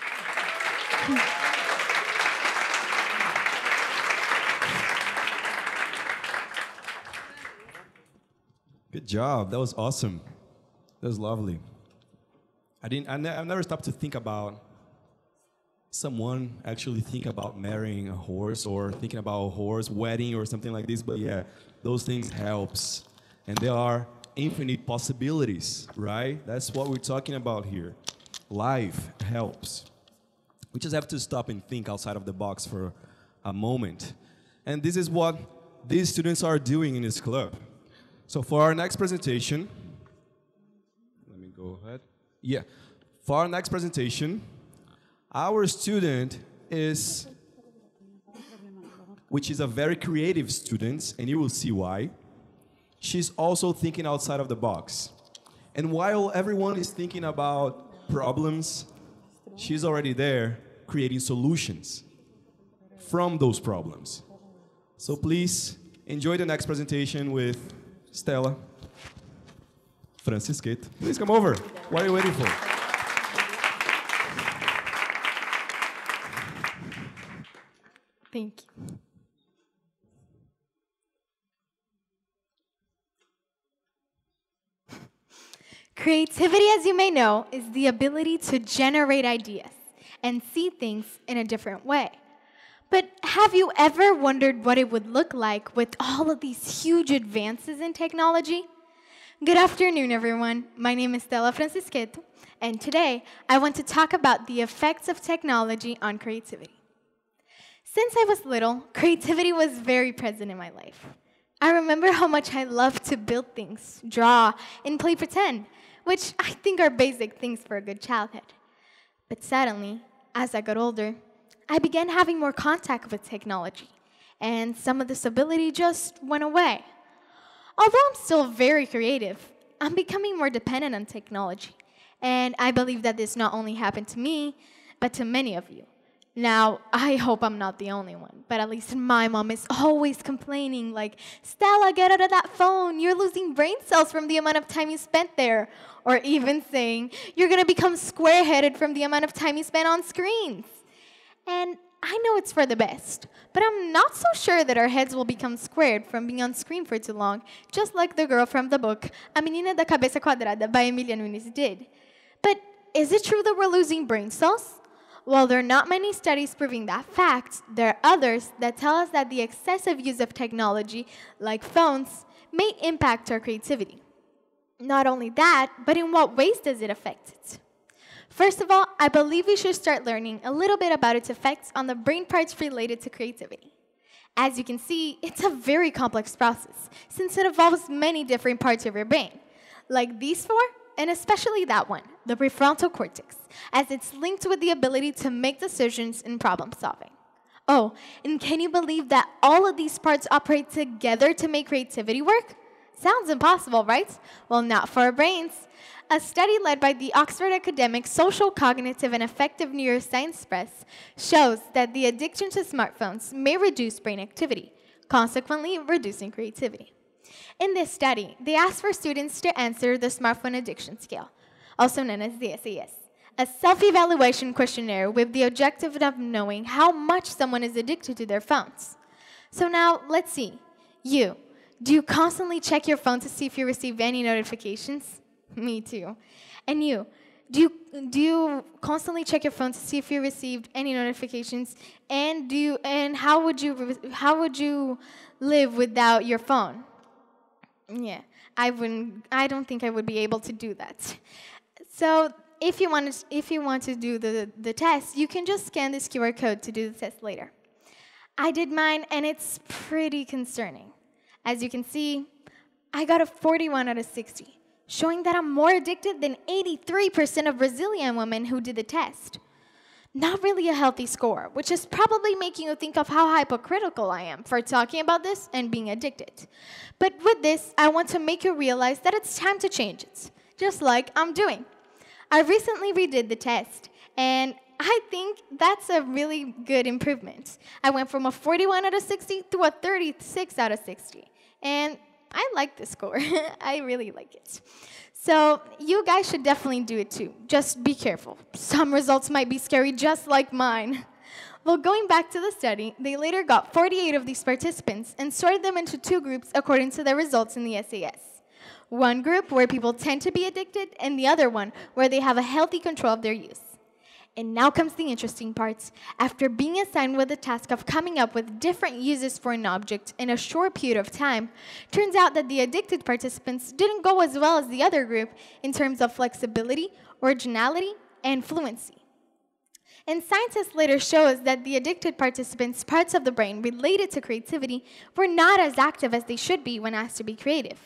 Good job. That was awesome. That was lovely. I never stopped to think about someone actually think about marrying a horse or thinking about a horse wedding or something like this. But yeah, those things helps, and there are infinite possibilities, right? That's what we're talking about here. Life helps. We just have to stop and think outside of the box for a moment. And this is what these students are doing in this club. So for our next presentation, let me go ahead. Yeah. For our next presentation, our student which is a very creative student, and you will see why. She's also thinking outside of the box. And while everyone is thinking about problems, she's already there creating solutions from those problems. So please enjoy the next presentation with Stella Francisquet. Please come over. What are you waiting for? Thank you. Creativity, as you may know, is the ability to generate ideas and see things in a different way. But have you ever wondered what it would look like with all of these huge advances in technology? Good afternoon, everyone. My name is Stella Francisquet, and today I want to talk about the effects of technology on creativity. Since I was little, creativity was very present in my life. I remember how much I loved to build things, draw, and play pretend, which I think are basic things for a good childhood. But suddenly, as I got older, I began having more contact with technology, and some of this ability just went away. Although I'm still very creative, I'm becoming more dependent on technology, and I believe that this not only happened to me, but to many of you. Now, I hope I'm not the only one, but at least my mom is always complaining like, Stella, get out of that phone. You're losing brain cells from the amount of time you spent there. Or even saying, you're going to become square-headed from the amount of time you spent on screens. And I know it's for the best, but I'm not so sure that our heads will become squared from being on screen for too long, just like the girl from the book, A Menina da Cabeça Quadrada by Emilia Nunes did. But is it true that we're losing brain cells? While there are not many studies proving that fact, there are others that tell us that the excessive use of technology, like phones, may impact our creativity. Not only that, but in what ways does it affect it? First of all, I believe we should start learning a little bit about its effects on the brain parts related to creativity. As you can see, it's a very complex process, since it involves many different parts of your brain, like these four, and especially that one, the prefrontal cortex, as it's linked with the ability to make decisions in problem solving. Oh, and can you believe that all of these parts operate together to make creativity work? Sounds impossible, right? Well, not for our brains. A study led by the Oxford academic Social, Cognitive, and Affective Neuroscience Press shows that the addiction to smartphones may reduce brain activity, consequently reducing creativity. In this study, they asked for students to answer the Smartphone Addiction Scale, also known as the SAS, a self-evaluation questionnaire with the objective of knowing how much someone is addicted to their phones. So now, let's see. Do you constantly check your phone to see if you receive any notifications? Me too. And do you constantly check your phone to see if you received any notifications? And how would you live without your phone? Yeah, I don't think I would be able to do that. So if you want to do the test, you can just scan this QR code to do the test later. I did mine, and it's pretty concerning. As you can see, I got a 41 out of 60, showing that I'm more addicted than 83% of Brazilian women who did the test. Not really a healthy score, which is probably making you think of how hypocritical I am for talking about this and being addicted. But with this, I want to make you realize that it's time to change it, just like I'm doing. I recently redid the test, and I think that's a really good improvement. I went from a 41 out of 60 to a 36 out of 60. And I like this score. I really like it. So you guys should definitely do it too. Just be careful. Some results might be scary, just like mine. Well, going back to the study, they later got 48 of these participants and sorted them into two groups according to their results in the SAS. One group where people tend to be addicted, and the other one where they have a healthy control of their use. And now comes the interesting parts. After being assigned with the task of coming up with different uses for an object in a short period of time, turns out that the addicted participants didn't go as well as the other group in terms of flexibility, originality, and fluency. And scientists later show us that the addicted participants' parts of the brain related to creativity were not as active as they should be when asked to be creative.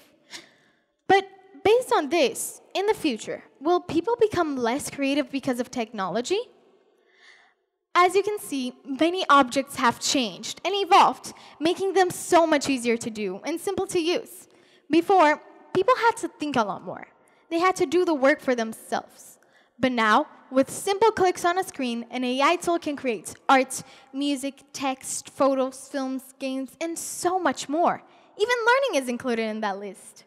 But based on this, in the future, will people become less creative because of technology? As you can see, many objects have changed and evolved, making them so much easier to do and simple to use. Before, people had to think a lot more. They had to do the work for themselves. But now, with simple clicks on a screen, an AI tool can create art, music, text, photos, films, games, and so much more. Even learning is included in that list.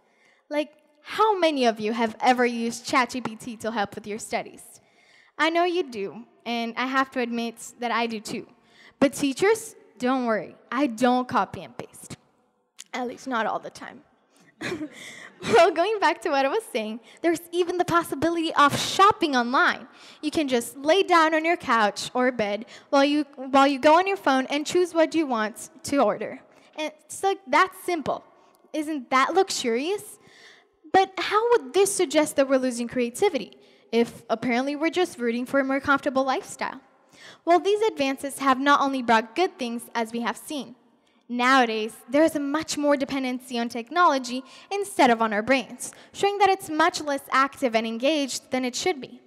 Like, how many of you have ever used ChatGPT to help with your studies? I know you do, and I have to admit that I do too. But teachers, don't worry, I don't copy and paste. At least not all the time. Well, going back to what I was saying, there's even the possibility of shopping online. You can just lay down on your couch or bed while you go on your phone and choose what you want to order. And it's like that simple. Isn't that luxurious? But how would this suggest that we're losing creativity, if apparently we're just rooting for a more comfortable lifestyle? Well, these advances have not only brought good things, as we have seen. Nowadays, there is a much more dependency on technology instead of on our brains, showing that it's much less active and engaged than it should be.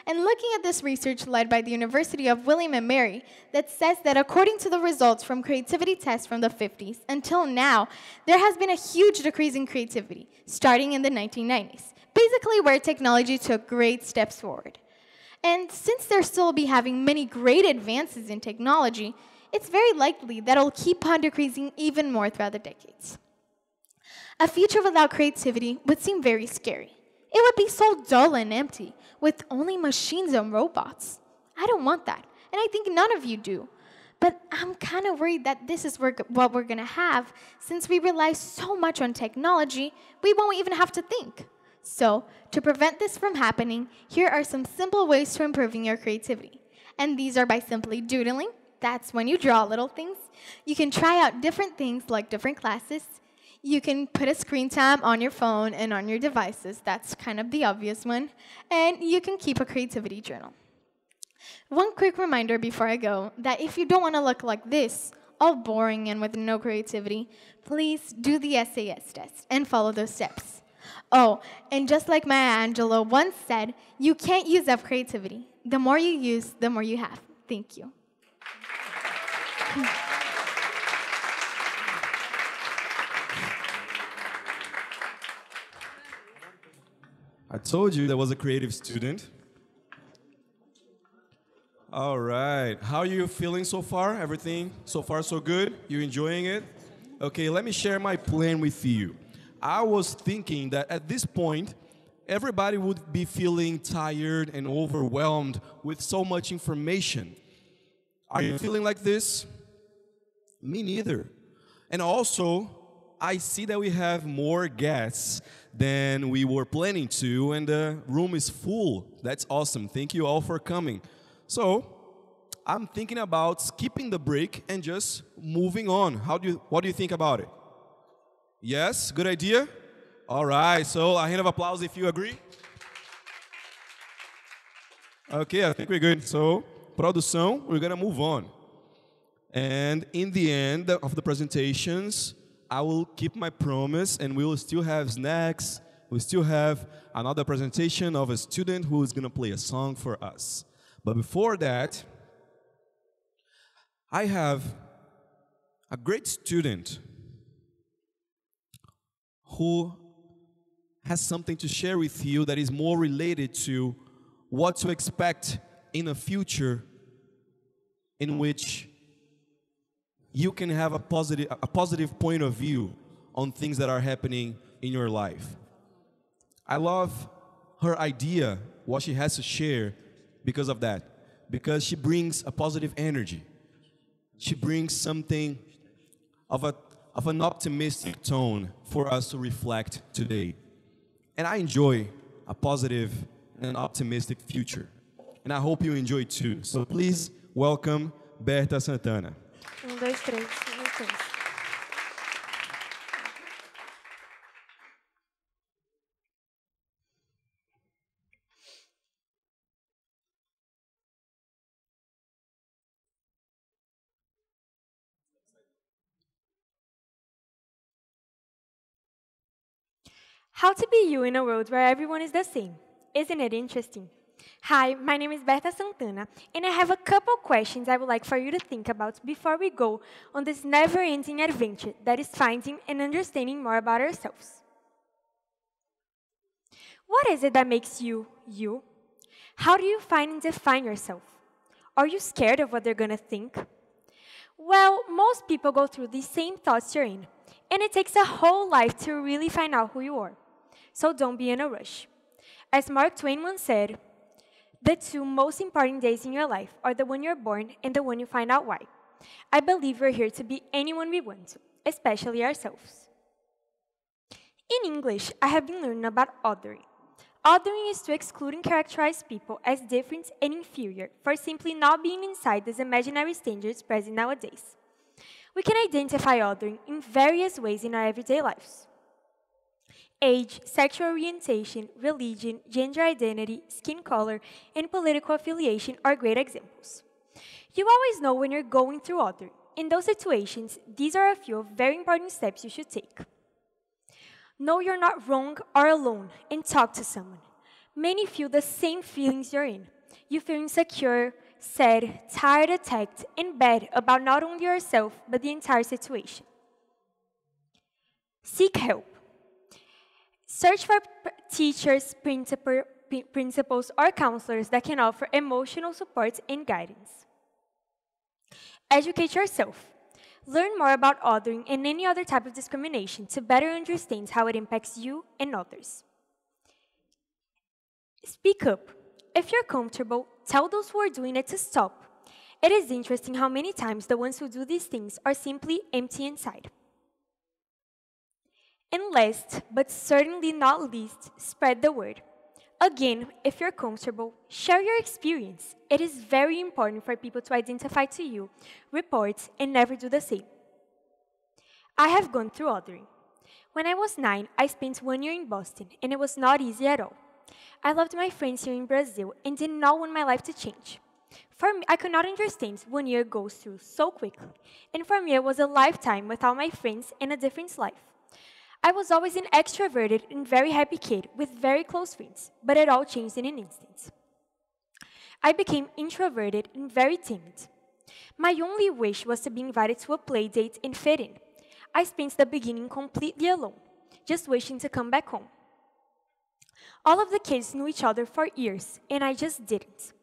And looking at this research led by the University of William & Mary that says that according to the results from creativity tests from the 50s until now, there has been a huge decrease in creativity, starting in the 1990s, basically where technology took great steps forward. And since there still be having many great advances in technology, it's very likely that it'll keep on decreasing even more throughout the decades. A future without creativity would seem very scary. It would be so dull and empty, with only machines and robots. I don't want that, and I think none of you do. But I'm kind of worried that this is what we're gonna have, since we rely so much on technology, we won't even have to think. So, to prevent this from happening, here are some simple ways to improving your creativity. And these are by simply doodling. That's when you draw little things. You can try out different things like different classes. You can put a screen time on your phone and on your devices. That's kind of the obvious one. And you can keep a creativity journal. One quick reminder before I go, that if you don't want to look like this, all boring and with no creativity, please do the SAS test and follow those steps. Oh, and just like Maya Angelou once said, you can't use up creativity. The more you use, the more you have. Thank you. I told you there was a creative student. All right. How are you feeling so far? Everything so far so good? You enjoying it? Okay, let me share my plan with you. I was thinking that at this point, everybody would be feeling tired and overwhelmed with so much information. Are you feeling like this? Me neither. And also, I see that we have more guests than we were planning to, and the room is full. That's awesome. Thank you all for coming. So, I'm thinking about skipping the break and just moving on. What do you think about it? Yes? Good idea? All right, so a hand of applause if you agree. Okay, I think we're good. So, produção, we're gonna move on. And in the end of the presentations, I will keep my promise and we will still have snacks. We still have another presentation of a student who is going to play a song for us. But before that, I have a great student who has something to share with you that is more related to what to expect in a future in which you can have a positive point of view on things that are happening in your life. I love her idea, what she has to share because of that. Because she brings a positive energy. She brings something of an optimistic tone for us to reflect today. And I enjoy a positive and optimistic future. And I hope you enjoy too. So please welcome Berta Santana. 1, 2, 3, 1, 2, 3. How to be you in a world where everyone is the same. Isn't it interesting? Hi, my name is Berta Santana, and I have a couple questions I would like for you to think about before we go on this never-ending adventure that is finding and understanding more about ourselves. What is it that makes you, you? How do you find and define yourself? Are you scared of what they're going to think? Well, most people go through these same thoughts you're in, and it takes a whole life to really find out who you are. So don't be in a rush. As Mark Twain once said, the two most important days in your life are the one you're born and the one you find out why. I believe we're here to be anyone we want to, especially ourselves. In English, I have been learning about othering. Othering is to exclude and characterize people as different and inferior for simply not being inside these imaginary standards present nowadays. We can identify othering in various ways in our everyday lives. Age, sexual orientation, religion, gender identity, skin color, and political affiliation are great examples. You always know when you're going through othering. In those situations, these are a few very important steps you should take. Know you're not wrong or alone and talk to someone. Many feel the same feelings you're in. You feel insecure, sad, tired, attacked, and bad about not only yourself, but the entire situation. Seek help. Search for teachers, principals, or counselors that can offer emotional support and guidance. Educate yourself. Learn more about othering and any other type of discrimination to better understand how it impacts you and others. Speak up. If you're comfortable, tell those who are doing it to stop. It is interesting how many times the ones who do these things are simply empty inside. And last, but certainly not least, spread the word. Again, if you're comfortable, share your experience. It is very important for people to identify to you, report, and never do the same. I have gone through othering. When I was 9, I spent 1 year in Boston, and it was not easy at all. I loved my friends here in Brazil and did not want my life to change. For me, I could not understand 1 year goes through so quickly, and for me it was a lifetime without my friends and a different life. I was always an extroverted and very happy kid with very close friends, but it all changed in an instant. I became introverted and very timid. My only wish was to be invited to a play date and fit in. I spent the beginning completely alone, just wishing to come back home. All of the kids knew each other for years, and I just didn't.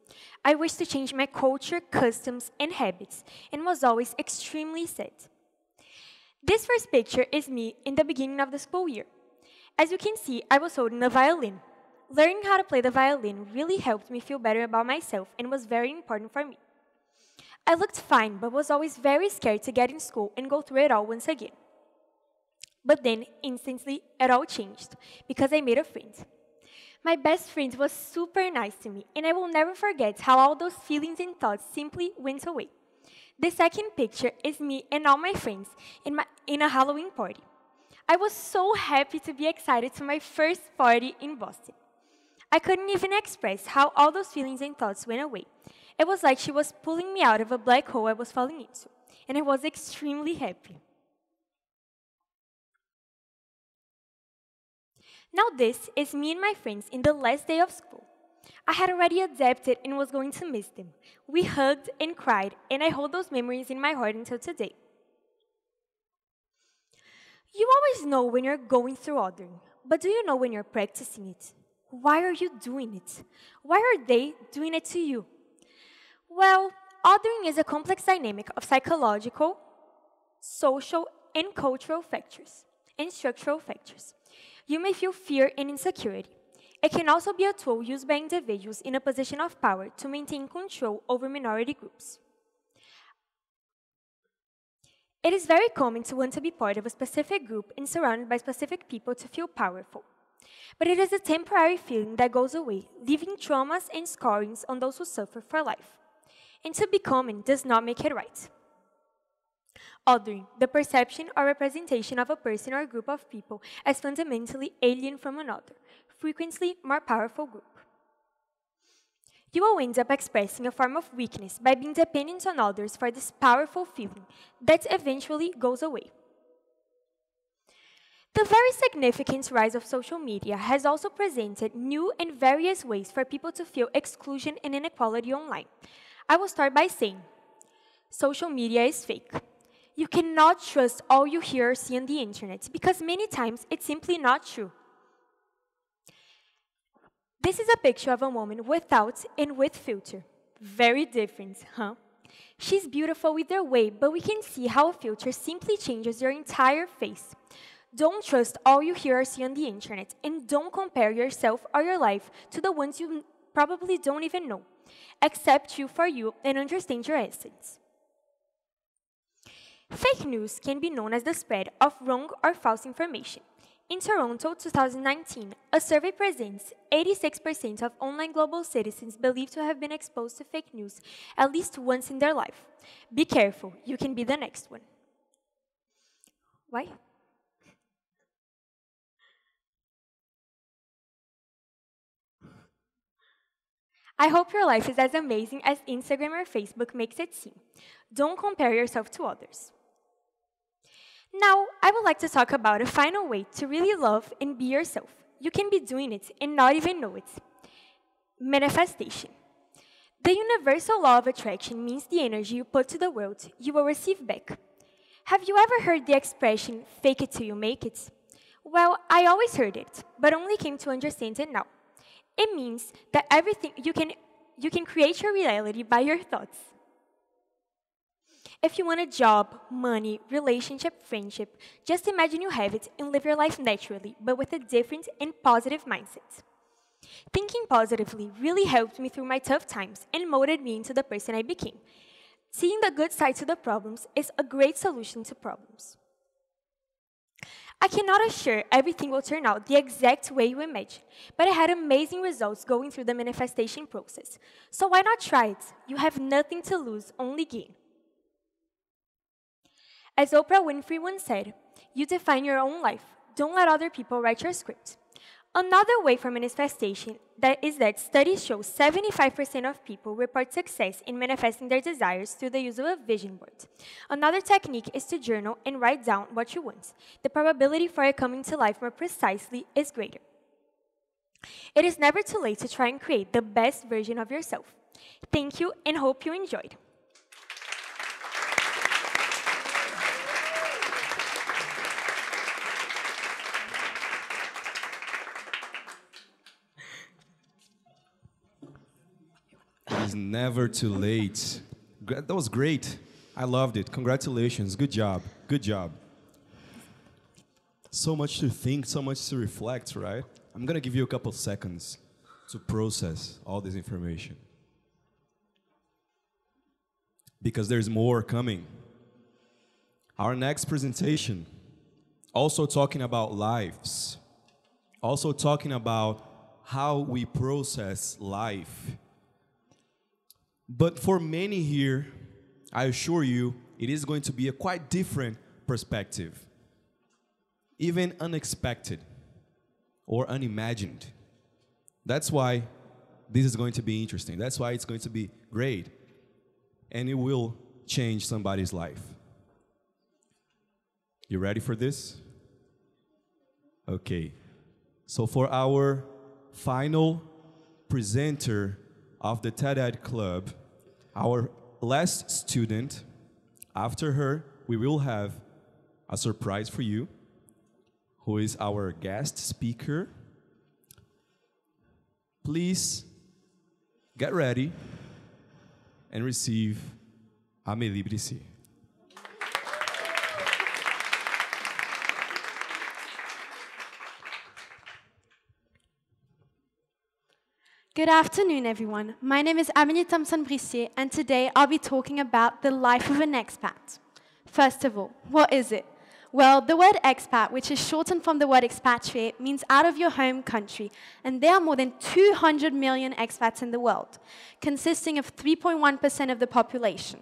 I wished to change my culture, customs, and habits, and was always extremely sad. This first picture is me in the beginning of the school year. As you can see, I was holding a violin. Learning how to play the violin really helped me feel better about myself and was very important for me. I looked fine, but was always very scared to get in school and go through it all once again. But then, instantly, it all changed, because I made a friend. My best friend was super nice to me, and I will never forget how all those feelings and thoughts simply went away. The second picture is me and all my friends in a Halloween party. I was so happy to be excited to my first party in Boston. I couldn't even express how all those feelings and thoughts went away. It was like she was pulling me out of a black hole I was falling into, and I was extremely happy. Now this is me and my friends in the last day of school. I had already adapted and was going to miss them. We hugged and cried, and I hold those memories in my heart until today. You always know when you're going through othering, but do you know when you're practicing it? Why are you doing it? Why are they doing it to you? Well, othering is a complex dynamic of psychological, social, and cultural factors, and structural factors. You may feel fear and insecurity. It can also be a tool used by individuals in a position of power to maintain control over minority groups. It is very common to want to be part of a specific group and surrounded by specific people to feel powerful. But it is a temporary feeling that goes away, leaving traumas and scarrings on those who suffer for life. And to be common does not make it right. Othering, the perception or representation of a person or group of people as fundamentally alien from another, frequently more powerful group. You will end up expressing a form of weakness by being dependent on others for this powerful feeling that eventually goes away. The very significant rise of social media has also presented new and various ways for people to feel exclusion and inequality online. I will start by saying, social media is fake. You cannot trust all you hear or see on the internet because many times it's simply not true. This is a picture of a woman without and with filter. Very different, huh? She's beautiful either way, but we can see how a filter simply changes your entire face. Don't trust all you hear or see on the internet, and don't compare yourself or your life to the ones you probably don't even know. Accept you for you and understand your essence. Fake news can be known as the spread of wrong or false information. In Toronto, 2019, a survey presents 86% of online global citizens believe to have been exposed to fake news at least once in their life. Be careful, you can be the next one. Why? I hope your life is as amazing as Instagram or Facebook makes it seem. Don't compare yourself to others. Now, I would like to talk about a final way to really love and be yourself. You can be doing it and not even know it. Manifestation. The universal law of attraction means the energy you put to the world, you will receive back. Have you ever heard the expression, fake it till you make it? Well, I always heard it, but only came to understand it now. It means that everything you can create your reality by your thoughts. If you want a job, money, relationship, friendship, just imagine you have it and live your life naturally, but with a different and positive mindset. Thinking positively really helped me through my tough times and molded me into the person I became. Seeing the good side to the problems is a great solution to problems. I cannot assure everything will turn out the exact way you imagine, but I had amazing results going through the manifestation process. So why not try it? You have nothing to lose, only gain. As Oprah Winfrey once said, you define your own life. Don't let other people write your script. Another way for manifestation is that studies show 75% of people report success in manifesting their desires through the use of a vision board. Another technique is to journal and write down what you want. The probability for it coming to life more precisely is greater. It is never too late to try and create the best version of yourself. Thank you and hope you enjoyed. It's never too late. That was great. I loved it. Congratulations. Good job. Good job. So much to think, so much to reflect, right? I'm going to give you a couple seconds to process all this information. Because there's more coming. Our next presentation, also talking about lives, also talking about how we process life. But for many here, I assure you, it is going to be a quite different perspective, even unexpected or unimagined. That's why this is going to be interesting. That's why it's going to be great, and it will change somebody's life. You ready for this? Okay. So for our final presenter of the TED Club, our last student, after her, we will have a surprise for you, who is our guest speaker. Please get ready and receive Amélie Brissé. Good afternoon, everyone. My name is Amélie Thompson-Brissier, and today I'll be talking about the life of an expat. First of all, what is it? Well, the word expat, which is shortened from the word expatriate, means out of your home country, and there are more than 200 million expats in the world, consisting of 3.1% of the population.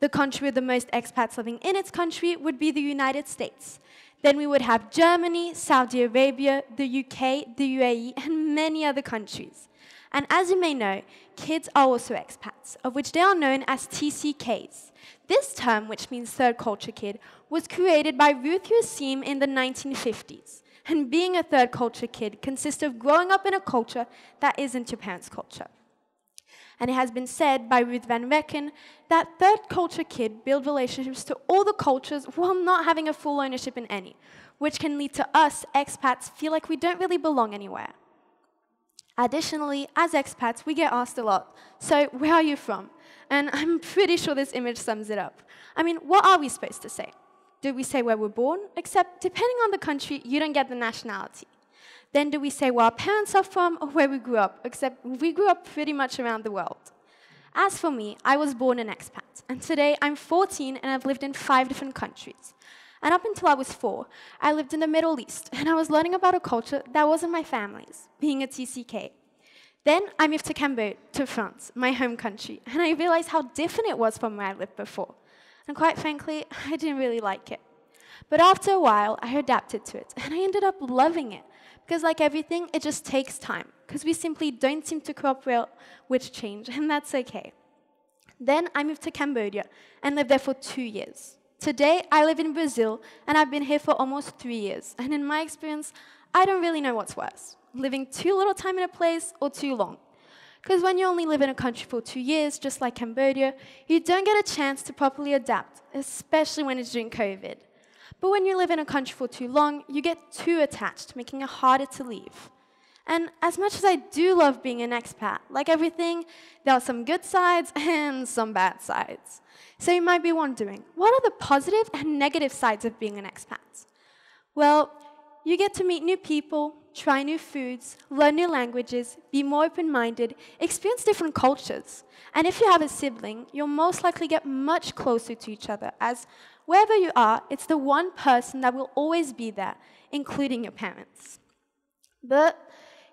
The country with the most expats living in its country would be the United States. Then we would have Germany, Saudi Arabia, the UK, the UAE, and many other countries. And as you may know, kids are also expats, of which they are known as TCKs. This term, which means third culture kid, was created by Ruth Yusim in the 1950s. And being a third culture kid consists of growing up in a culture that isn't your parents' culture. And it has been said by Ruth Van Recken that third culture kid build relationships to all the cultures while not having a full ownership in any, which can lead to us, expats, feel like we don't really belong anywhere. Additionally, as expats, we get asked a lot, so where are you from? And I'm pretty sure this image sums it up. I mean, what are we supposed to say? Do we say where we're born? Except, depending on the country, you don't get the nationality. Then do we say where our parents are from or where we grew up? Except we grew up pretty much around the world. As for me, I was born an expat, and today I'm 14 and I've lived in 5 different countries. And up until I was 4, I lived in the Middle East, and I was learning about a culture that wasn't my family's, being a TCK. Then I moved to Cambodia, to France, my home country, and I realized how different it was from where I lived before. And quite frankly, I didn't really like it. But after a while, I adapted to it, and I ended up loving it. Because like everything, it just takes time, because we simply don't seem to cope well with change, and that's okay. Then I moved to Cambodia and lived there for 2 years. Today, I live in Brazil, and I've been here for almost 3 years. And in my experience, I don't really know what's worse, living too little time in a place or too long. Because when you only live in a country for 2 years, just like Cambodia, you don't get a chance to properly adapt, especially when it's during COVID. But when you live in a country for too long, you get too attached, making it harder to leave. And as much as I do love being an expat, like everything, there are some good sides and some bad sides. So you might be wondering, what are the positive and negative sides of being an expat? Well, you get to meet new people, try new foods, learn new languages, be more open-minded, experience different cultures. And if you have a sibling, you'll most likely get much closer to each other, as wherever you are, it's the one person that will always be there, including your parents. But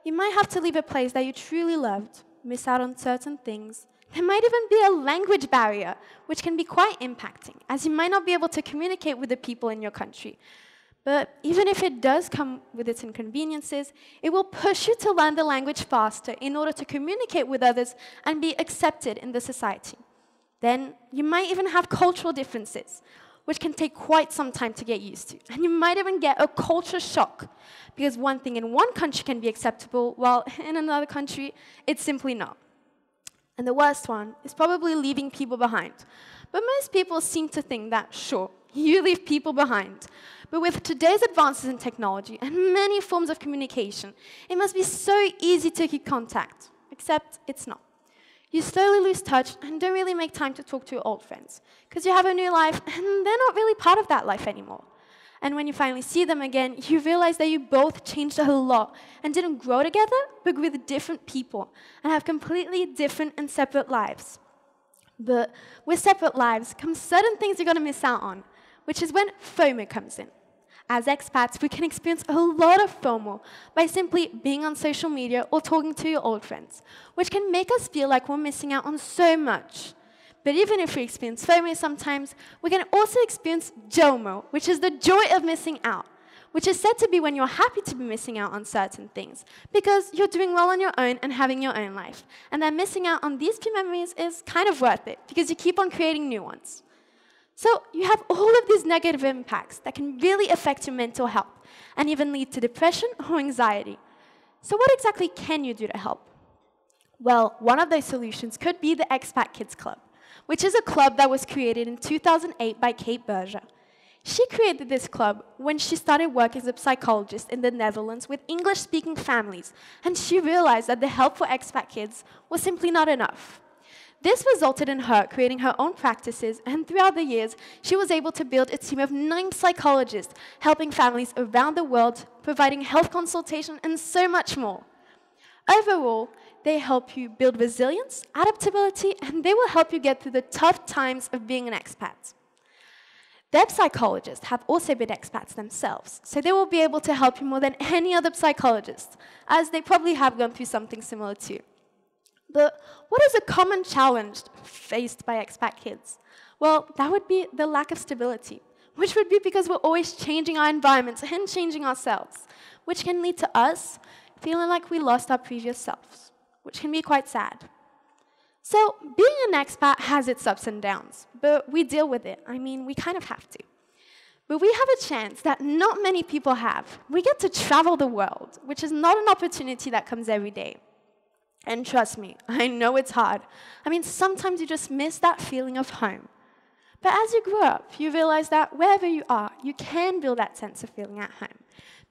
you might have to leave a place that you truly loved, miss out on certain things. There might even be a language barrier, which can be quite impacting, as you might not be able to communicate with the people in your country. But even if it does come with its inconveniences, it will push you to learn the language faster in order to communicate with others and be accepted in the society. Then you might even have cultural differences, which can take quite some time to get used to. And you might even get a culture shock, because one thing in one country can be acceptable, while in another country, it's simply not. And the worst one is probably leaving people behind. But most people seem to think that, sure, you leave people behind. But with today's advances in technology and many forms of communication, it must be so easy to keep contact, except it's not. You slowly lose touch and don't really make time to talk to your old friends, because you have a new life and they're not really part of that life anymore. And when you finally see them again, you realize that you both changed a lot and didn't grow together, but with different people and have completely different and separate lives. But with separate lives come certain things you're going to miss out on, which is when FOMO comes in. As expats, we can experience a lot of FOMO by simply being on social media or talking to your old friends, which can make us feel like we're missing out on so much. But even if we experience FOMO sometimes, we can also experience JOMO, which is the joy of missing out, which is said to be when you're happy to be missing out on certain things, because you're doing well on your own and having your own life. And then missing out on these few memories is kind of worth it, because you keep on creating new ones. So you have all of these negative impacts that can really affect your mental health and even lead to depression or anxiety. So what exactly can you do to help? Well, one of those solutions could be the Expat Kids Club, which is a club that was created in 2008 by Kate Berger. She created this club when she started work as a psychologist in the Netherlands with English-speaking families, and she realized that the help for expat kids was simply not enough. This resulted in her creating her own practices, and throughout the years, she was able to build a team of 9 psychologists, helping families around the world, providing health consultation, and so much more. Overall, they help you build resilience, adaptability, and they will help you get through the tough times of being an expat. Their psychologists have also been expats themselves, so they will be able to help you more than any other psychologist, as they probably have gone through something similar too. But what is a common challenge faced by expat kids? Well, that would be the lack of stability, which would be because we're always changing our environments and changing ourselves, which can lead to us feeling like we lost our previous selves, which can be quite sad. So being an expat has its ups and downs, but we deal with it. I mean, we kind of have to. But we have a chance that not many people have. We get to travel the world, which is not an opportunity that comes every day. And trust me, I know it's hard. I mean, sometimes you just miss that feeling of home. But as you grow up, you realize that wherever you are, you can build that sense of feeling at home.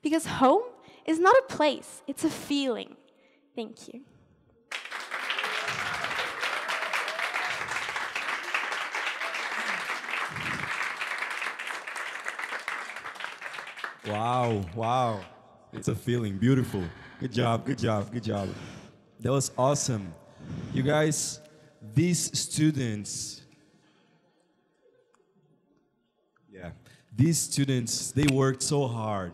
Because home is not a place, it's a feeling. Thank you. Wow, wow. It's a feeling. Beautiful. Good job, good job, good job. That was awesome. You guys, these students, they worked so hard.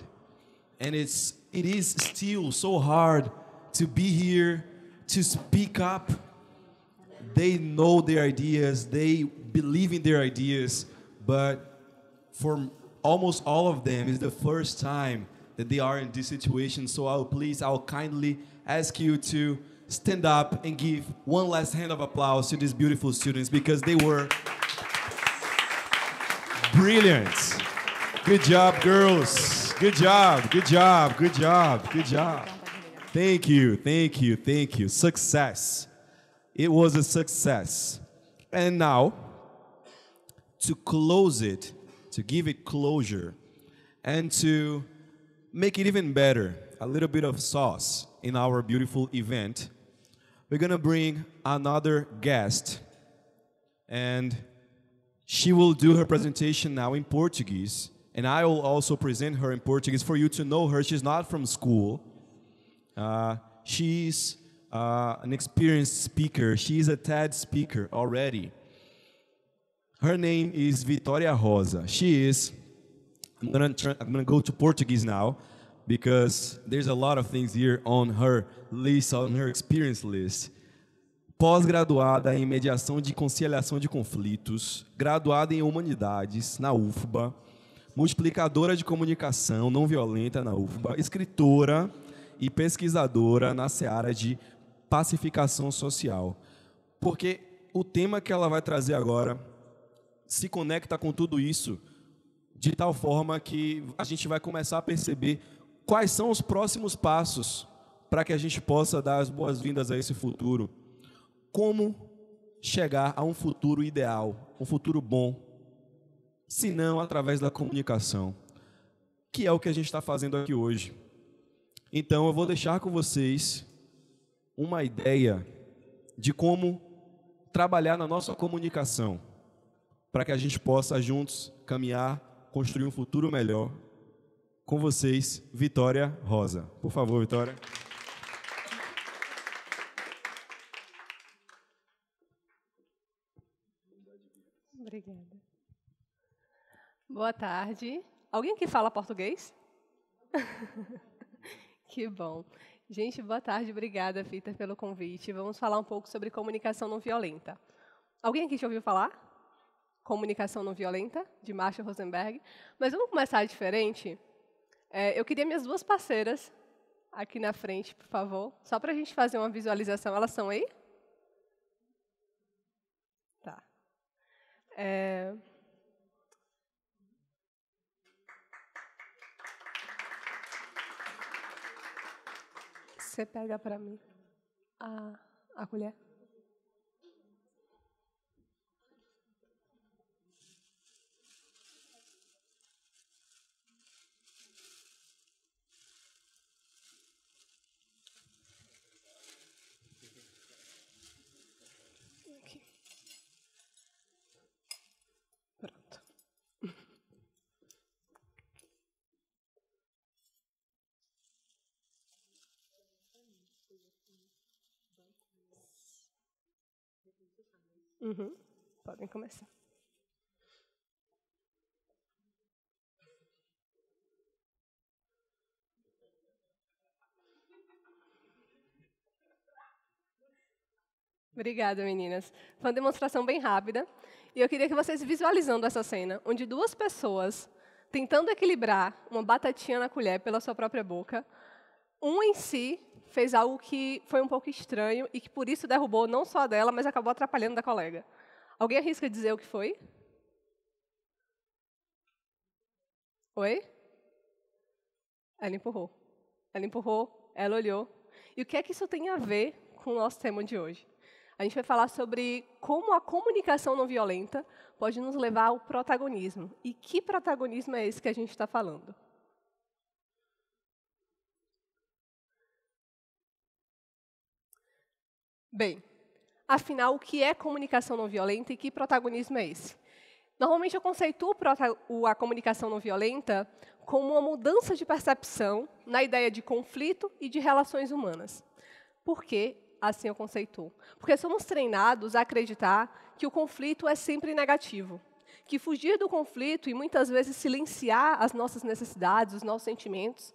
And it is still so hard to be here, to speak up. They know their ideas, they believe in their ideas, but for almost all of them, it's the first time that they are in this situation. So I'll kindly ask you to stand up and give one last hand of applause to these beautiful students because they were brilliant. Good job, girls. Good job, good job, good job, good job. Thank you, thank you, thank you. Success. It was a success. And now, to close it, to give it closure, and to make it even better, a little bit of sauce in our beautiful event, we're gonna bring another guest, and she will do her presentation now in Portuguese, and I will also present her in Portuguese for you to know her. She's not from school. She's an experienced speaker. She's a TED speaker already. Her name is Vitória Rosa. She is, I'm gonna go to Portuguese now because there's a lot of things here on her list, on her experience list. Pós-graduada em Mediação de Conciliação de Conflitos, graduada em Humanidades na UFBA, multiplicadora de comunicação não violenta na UFBA, escritora e pesquisadora na seara de pacificação social. Porque o tema que ela vai trazer agora se conecta com tudo isso de tal forma que a gente vai começar a perceber quais são os próximos passos para que a gente possa dar as boas-vindas a esse futuro. Como chegar a um futuro ideal, um futuro bom, se não através da comunicação, que é o que a gente está fazendo aqui hoje. Então, eu vou deixar com vocês uma ideia de como trabalhar na nossa comunicação, para que a gente possa juntos caminhar, construir um futuro melhor. Com vocês, Vitória Rosa. Por favor, Vitória. Obrigada. Boa tarde. Alguém aqui fala português? Que bom. Gente, boa tarde. Obrigada, Fita, pelo convite. Vamos falar um pouco sobre comunicação não violenta. Alguém aqui já ouviu falar? Comunicação não violenta, de Marshall Rosenberg. Mas vamos começar diferente? Eu queria minhas duas parceiras aqui na frente, por favor, só para a gente fazer uma visualização. Elas são aí? Tá. Você pega para mim a colher? Pronto. Podem começar. Obrigada, meninas. Foi uma demonstração bem rápida. E eu queria que vocês visualizando essa cena, onde duas pessoas tentando equilibrar uma batatinha na colher pela sua própria boca, um em si fez algo que foi um pouco estranho e que por isso derrubou não só a dela, mas acabou atrapalhando da colega. Alguém arrisca dizer o que foi? Oi? Ela empurrou. Ela empurrou, ela olhou. E o que é que isso tem a ver com o nosso tema de hoje? A gente vai falar sobre como a comunicação não violenta pode nos levar ao protagonismo. E que protagonismo é esse que a gente está falando? Bem, afinal, o que é comunicação não violenta e que protagonismo é esse? Normalmente eu conceituo a comunicação não violenta como uma mudança de percepção na ideia de conflito e de relações humanas. Por que assim eu conceituo? Porque somos treinados a acreditar que o conflito é sempre negativo, que fugir do conflito e muitas vezes silenciar as nossas necessidades, os nossos sentimentos,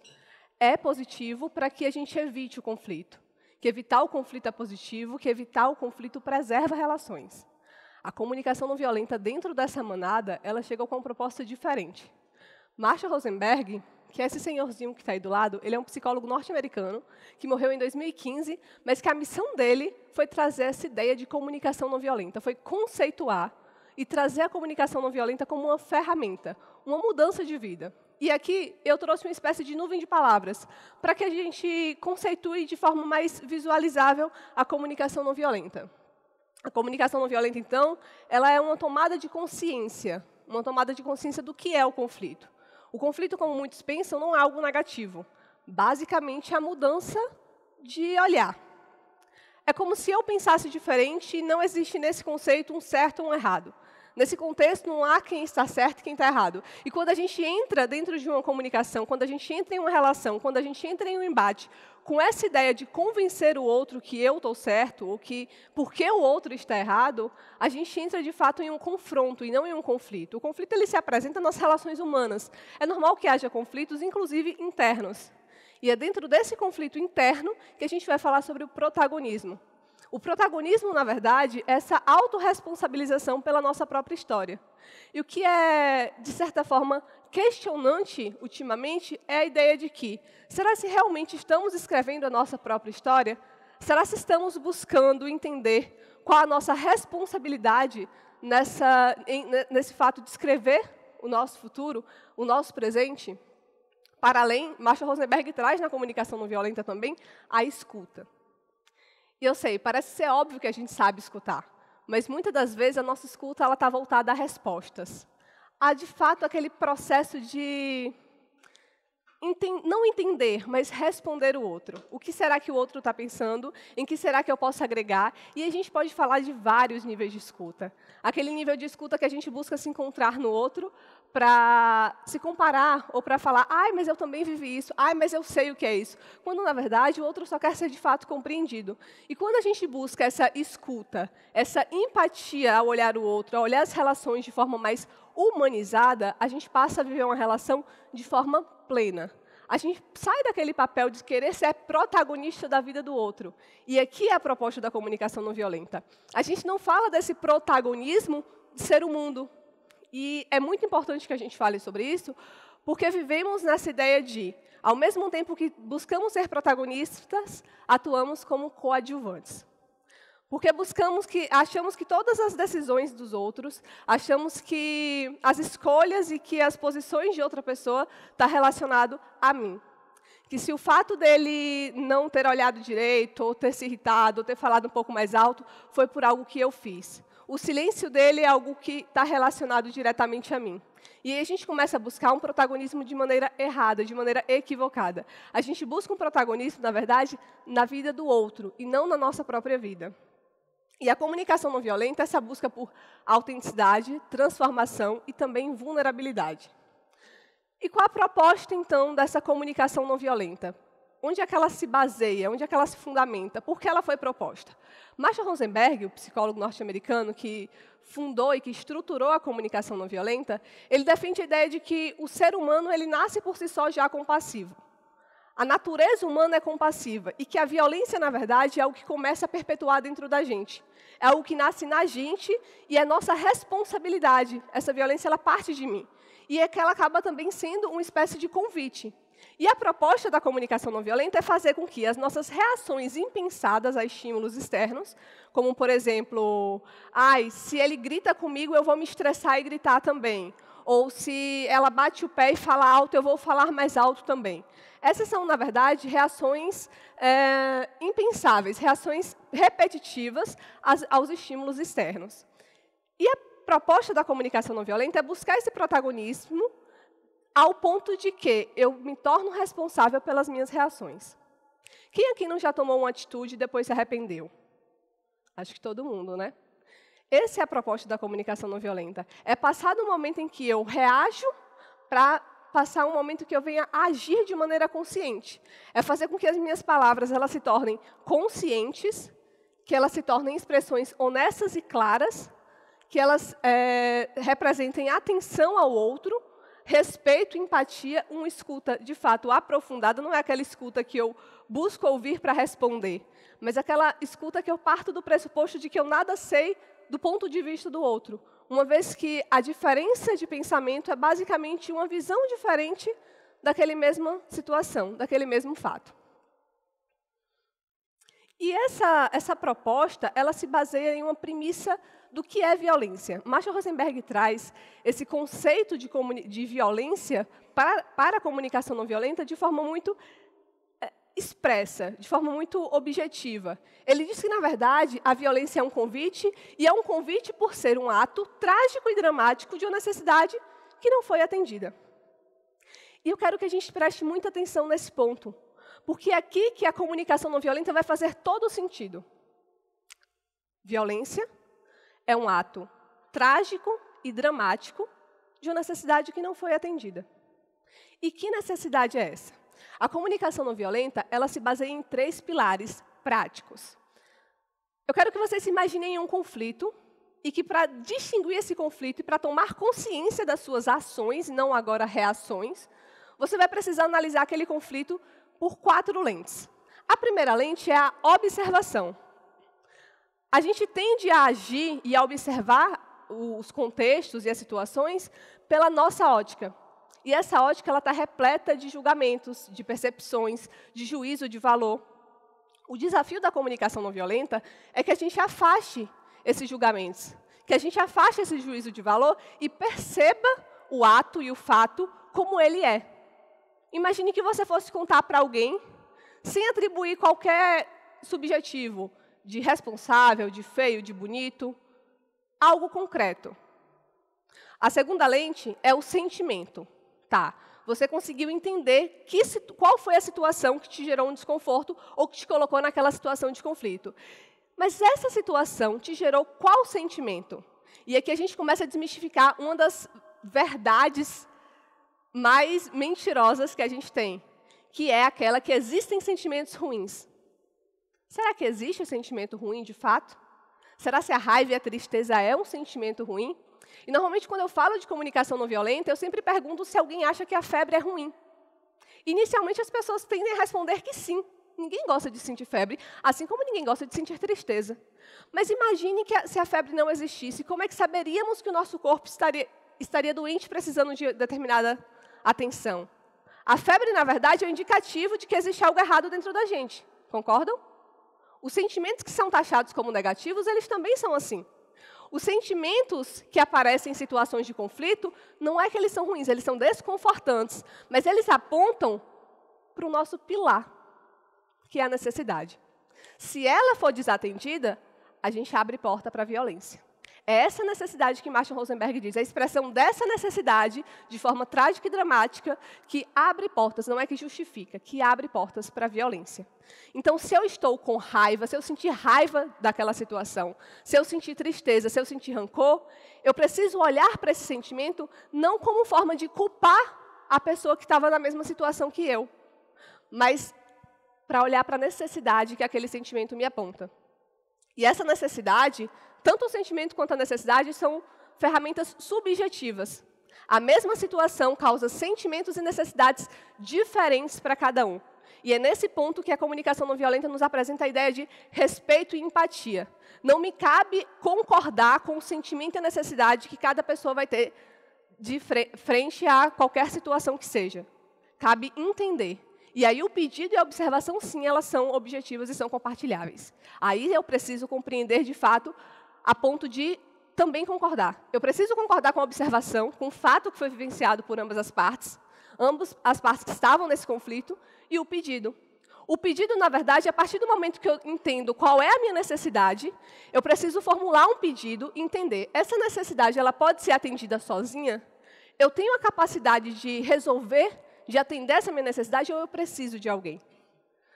é positivo para que a gente evite o conflito. Que evitar o conflito é positivo, que evitar o conflito preserva relações. A comunicação não violenta dentro dessa manada, ela chegou com uma proposta diferente. Marshall Rosenberg, que é esse senhorzinho que está aí do lado, ele é um psicólogo norte-americano que morreu em 2015, mas que a missão dele foi trazer essa ideia de comunicação não violenta, foi conceituar e trazer a comunicação não violenta como uma ferramenta, uma mudança de vida. E aqui eu trouxe uma espécie de nuvem de palavras, para que a gente conceitue de forma mais visualizável a comunicação não violenta. A comunicação não violenta, então, ela é uma tomada de consciência do que é o conflito. O conflito, como muitos pensam, não é algo negativo. Basicamente, é a mudança de olhar. É como se eu pensasse diferente e não existe nesse conceito um certo ou um errado. Nesse contexto, não há quem está certo e quem está errado. E quando a gente entra dentro de uma comunicação, quando a gente entra em uma relação, quando a gente entra em um embate, com essa ideia de convencer o outro que eu estou certo, ou que porque o outro está errado, a gente entra, de fato, em um confronto e não em um conflito. O conflito ele se apresenta nas relações humanas. É normal que haja conflitos, inclusive internos. E é dentro desse conflito interno que a gente vai falar sobre o protagonismo. O protagonismo, na verdade, é essa autorresponsabilização pela nossa própria história. E o que é, de certa forma, questionante, ultimamente, é a ideia de que, será se realmente estamos escrevendo a nossa própria história? Será se estamos buscando entender qual a nossa responsabilidade nesse fato de escrever o nosso futuro, o nosso presente? Para além, Marshall Rosenberg traz na comunicação não violenta também a escuta. E eu sei, parece ser óbvio que a gente sabe escutar, mas muitas das vezes a nossa escuta está voltada a respostas. Há, de fato, aquele processo de não entender, mas responder o outro. O que será que o outro está pensando? Em que será que eu posso agregar? E a gente pode falar de vários níveis de escuta. Aquele nível de escuta que a gente busca se encontrar no outro para se comparar ou para falar, ai, mas eu também vivi isso, ai, mas eu sei o que é isso. Quando, na verdade, o outro só quer ser, de fato, compreendido. E quando a gente busca essa escuta, essa empatia ao olhar o outro, ao olhar as relações de forma mais humanizada, a gente passa a viver uma relação de forma plena. A gente sai daquele papel de querer ser protagonista da vida do outro. E aqui é a proposta da comunicação não violenta. A gente não fala desse protagonismo de ser o mundo. E é muito importante que a gente fale sobre isso, porque vivemos nessa ideia de, ao mesmo tempo que buscamos ser protagonistas, atuamos como coadjuvantes. Porque achamos que todas as decisões dos outros, achamos que as escolhas e que as posições de outra pessoa estão relacionado a mim. Que se o fato dele não ter olhado direito, ou ter se irritado, ou ter falado um pouco mais alto, foi por algo que eu fiz. O silêncio dele é algo que está relacionado diretamente a mim. E aí a gente começa a buscar um protagonismo de maneira errada, de maneira equivocada. A gente busca um protagonismo, na verdade, na vida do outro, e não na nossa própria vida. E a comunicação não violenta é essa busca por autenticidade, transformação e também vulnerabilidade. E qual a proposta, então, dessa comunicação não violenta? Onde é que ela se baseia? Onde é que ela se fundamenta? Por que ela foi proposta? Marshall Rosenberg, o psicólogo norte-americano que fundou e que estruturou a comunicação não violenta, ele defende a ideia de que o ser humano ele nasce por si só já compassivo. A natureza humana é compassiva e que a violência, na verdade, é algo que começa a perpetuar dentro da gente. É algo que nasce na gente e é nossa responsabilidade. Essa violência ela parte de mim. E é que ela acaba também sendo uma espécie de convite. E a proposta da comunicação não violenta é fazer com que as nossas reações impensadas a estímulos externos, como, por exemplo, se ele grita comigo, eu vou me estressar e gritar também. Ou se ela bate o pé e fala alto, eu vou falar mais alto também. Essas são, na verdade, reações impensáveis, reações repetitivas aos estímulos externos. E a proposta da comunicação não violenta é buscar esse protagonismo ao ponto de que eu me torno responsável pelas minhas reações. Quem aqui não já tomou uma atitude e depois se arrependeu? Acho que todo mundo, né? Essa é a proposta da comunicação não violenta. É passar do momento em que eu reajo para passar um momento que eu venha agir de maneira consciente. É fazer com que as minhas palavras elas se tornem conscientes, que elas se tornem expressões honestas e claras, que elas representem atenção ao outro, respeito, empatia, uma escuta de fato aprofundada, não é aquela escuta que eu busco ouvir para responder, mas aquela escuta que eu parto do pressuposto de que eu nada sei do ponto de vista do outro, uma vez que a diferença de pensamento é basicamente uma visão diferente daquela mesma situação, daquele mesmo fato. E essa proposta, ela se baseia em uma premissa do que é violência. Marshall Rosenberg traz esse conceito de violência para a comunicação não violenta de forma muito expressa, de forma muito objetiva. Ele diz que, na verdade, a violência é um convite, e é um convite por ser um ato trágico e dramático de uma necessidade que não foi atendida. E eu quero que a gente preste muita atenção nesse ponto, porque é aqui que a comunicação não violenta vai fazer todo o sentido. Violência é um ato trágico e dramático de uma necessidade que não foi atendida. E que necessidade é essa? A comunicação não violenta, ela se baseia em 3 pilares práticos. Eu quero que vocês se imaginem um conflito e que, para distinguir esse conflito e para tomar consciência das suas ações, não agora reações, você vai precisar analisar aquele conflito por 4 lentes. A primeira lente é a observação. A gente tende a agir e a observar os contextos e as situações pela nossa ótica. E essa ótica está repleta de julgamentos, de percepções, de juízo de valor. O desafio da comunicação não violenta é que a gente afaste esses julgamentos, que a gente afaste esse juízo de valor e perceba o ato e o fato como ele é. Imagine que você fosse contar para alguém, sem atribuir qualquer subjetivo, de responsável, de feio, de bonito, algo concreto. A segunda lente é o sentimento. Tá, você conseguiu entender qual foi a situação que te gerou um desconforto ou que te colocou naquela situação de conflito. Mas essa situação te gerou qual sentimento? E aqui a gente começa a desmistificar uma das verdades mais mentirosas que a gente tem, que é aquela que existem sentimentos ruins. Será que existe um sentimento ruim, de fato? Será que a raiva e a tristeza é um sentimento ruim? E, normalmente, quando eu falo de comunicação não violenta, eu sempre pergunto se alguém acha que a febre é ruim. Inicialmente, as pessoas tendem a responder que sim. Ninguém gosta de sentir febre, assim como ninguém gosta de sentir tristeza. Mas imagine que se a febre não existisse, como é que saberíamos que o nosso corpo estaria doente, precisando de determinada atenção? A febre, na verdade, é um indicativo de que existe algo errado dentro da gente. Concordam? Os sentimentos que são taxados como negativos, eles também são assim. Os sentimentos que aparecem em situações de conflito, não é que eles são ruins, eles são desconfortantes, mas eles apontam para o nosso pilar, que é a necessidade. Se ela for desatendida, a gente abre porta para a violência. É essa necessidade que Marshall Rosenberg diz, a expressão dessa necessidade, de forma trágica e dramática, que abre portas, não é que justifica, que abre portas para a violência. Então, se eu estou com raiva, se eu sentir raiva daquela situação, se eu sentir tristeza, se eu sentir rancor, eu preciso olhar para esse sentimento não como forma de culpar a pessoa que estava na mesma situação que eu, mas para olhar para a necessidade que aquele sentimento me aponta. E essa necessidade, tanto o sentimento quanto a necessidade, são ferramentas subjetivas. A mesma situação causa sentimentos e necessidades diferentes para cada um. E é nesse ponto que a comunicação não violenta nos apresenta a ideia de respeito e empatia. Não me cabe concordar com o sentimento e a necessidade que cada pessoa vai ter de frente a qualquer situação que seja. cabe entender. E aí o pedido e a observação, sim, elas são objetivas e são compartilháveis. Aí eu preciso compreender, de fato, a ponto de também concordar. Eu preciso concordar com a observação, com o fato que foi vivenciado por ambas as partes que estavam nesse conflito, e o pedido. O pedido, na verdade, a partir do momento que eu entendo qual é a minha necessidade, eu preciso formular um pedido e entender. Essa necessidade ela pode ser atendida sozinha? Eu tenho a capacidade de resolver, de atender essa minha necessidade, ou eu preciso de alguém?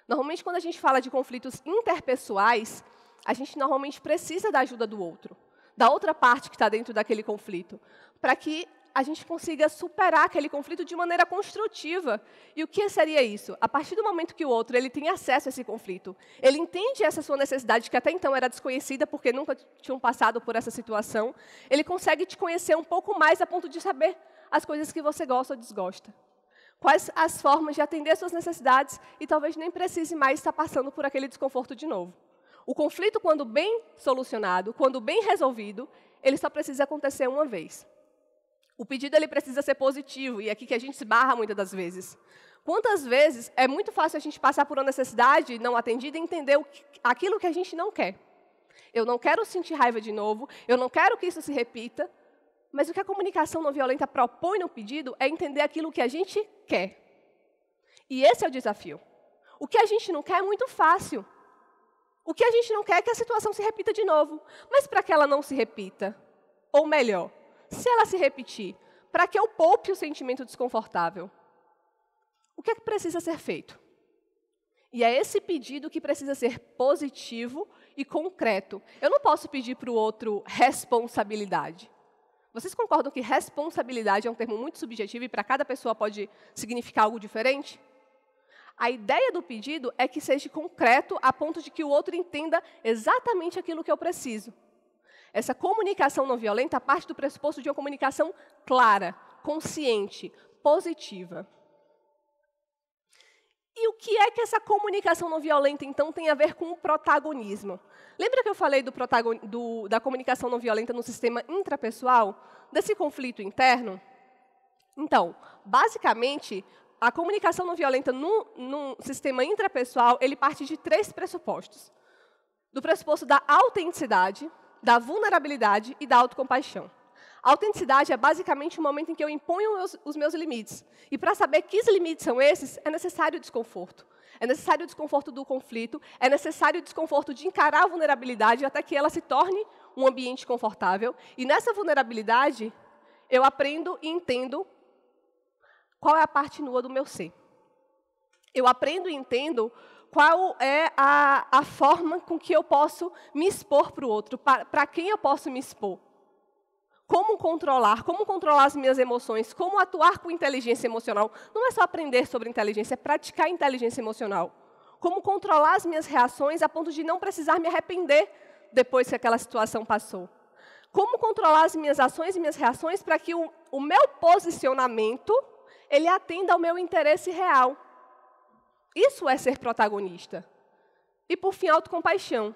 Normalmente, quando a gente fala de conflitos interpessoais, a gente normalmente precisa da ajuda do outro, da outra parte que está dentro daquele conflito, para que a gente consiga superar aquele conflito de maneira construtiva. E o que seria isso? A partir do momento que o outro ele tem acesso a esse conflito, ele entende essa sua necessidade, que até então era desconhecida, porque nunca tinham passado por essa situação, ele consegue te conhecer um pouco mais a ponto de saber as coisas que você gosta ou desgosta. Quais as formas de atender as suas necessidades e talvez nem precise mais estar passando por aquele desconforto de novo. O conflito, quando bem solucionado, quando bem resolvido, ele só precisa acontecer uma vez. O pedido ele precisa ser positivo, e é aqui que a gente se barra muitas das vezes. Quantas vezes é muito fácil a gente passar por uma necessidade não atendida e entender aquilo que a gente não quer. Eu não quero sentir raiva de novo, eu não quero que isso se repita, mas o que a comunicação não violenta propõe no pedido é entender aquilo que a gente quer. E esse é o desafio. O que a gente não quer é muito fácil. O que a gente não quer é que a situação se repita de novo. Mas para que ela não se repita, ou melhor, se ela se repetir, para que eu poupe o sentimento desconfortável, o que é que precisa ser feito? E é esse pedido que precisa ser positivo e concreto. Eu não posso pedir para o outro responsabilidade. Vocês concordam que responsabilidade é um termo muito subjetivo e para cada pessoa pode significar algo diferente? A ideia do pedido é que seja concreto a ponto de que o outro entenda exatamente aquilo que eu preciso. Essa comunicação não violenta parte do pressuposto de uma comunicação clara, consciente, positiva. E o que é que essa comunicação não violenta, então, tem a ver com o protagonismo? Lembra que eu falei da comunicação não violenta no sistema intrapessoal? Desse conflito interno? Então, basicamente, a comunicação não violenta no sistema intrapessoal, ele parte de 3 pressupostos. Do pressuposto da autenticidade, da vulnerabilidade e da autocompaixão. A autenticidade é basicamente o momento em que eu imponho os meus limites. E para saber que limites são esses, é necessário o desconforto. É necessário o desconforto do conflito, é necessário o desconforto de encarar a vulnerabilidade até que ela se torne um ambiente confortável. E nessa vulnerabilidade, eu aprendo e entendo qual é a parte nua do meu ser. Eu aprendo e entendo qual é a forma com que eu posso me expor para o outro, para quem eu posso me expor. Como controlar as minhas emoções, como atuar com inteligência emocional. Não é só aprender sobre inteligência, é praticar inteligência emocional. Como controlar as minhas reações a ponto de não precisar me arrepender depois que aquela situação passou. Como controlar as minhas ações e minhas reações para que o meu posicionamento ele atenda ao meu interesse real. Isso é ser protagonista. E, por fim, autocompaixão.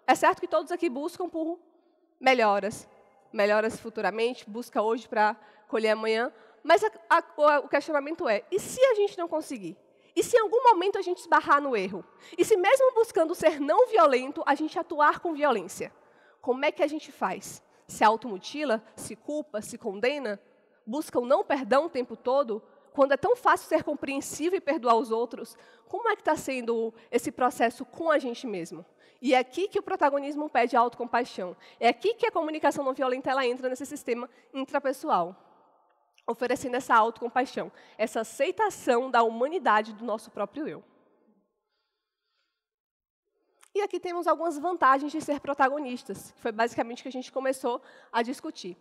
É certo que todos aqui buscam por melhoras. Melhoras futuramente, busca hoje para colher amanhã. Mas o questionamento é, e se a gente não conseguir? E se em algum momento a gente esbarrar no erro? E se mesmo buscando ser não violento, a gente atuar com violência? Como é que a gente faz? Se automutila? Se culpa? Se condena? Busca o não perdão o tempo todo? Quando é tão fácil ser compreensivo e perdoar os outros, como é que está sendo esse processo com a gente mesmo? E é aqui que o protagonismo pede a autocompaixão. É aqui que a comunicação não violenta ela entra nesse sistema intrapessoal, oferecendo essa autocompaixão, essa aceitação da humanidade do nosso próprio eu. E aqui temos algumas vantagens de ser protagonistas, que foi basicamente o que a gente começou a discutir.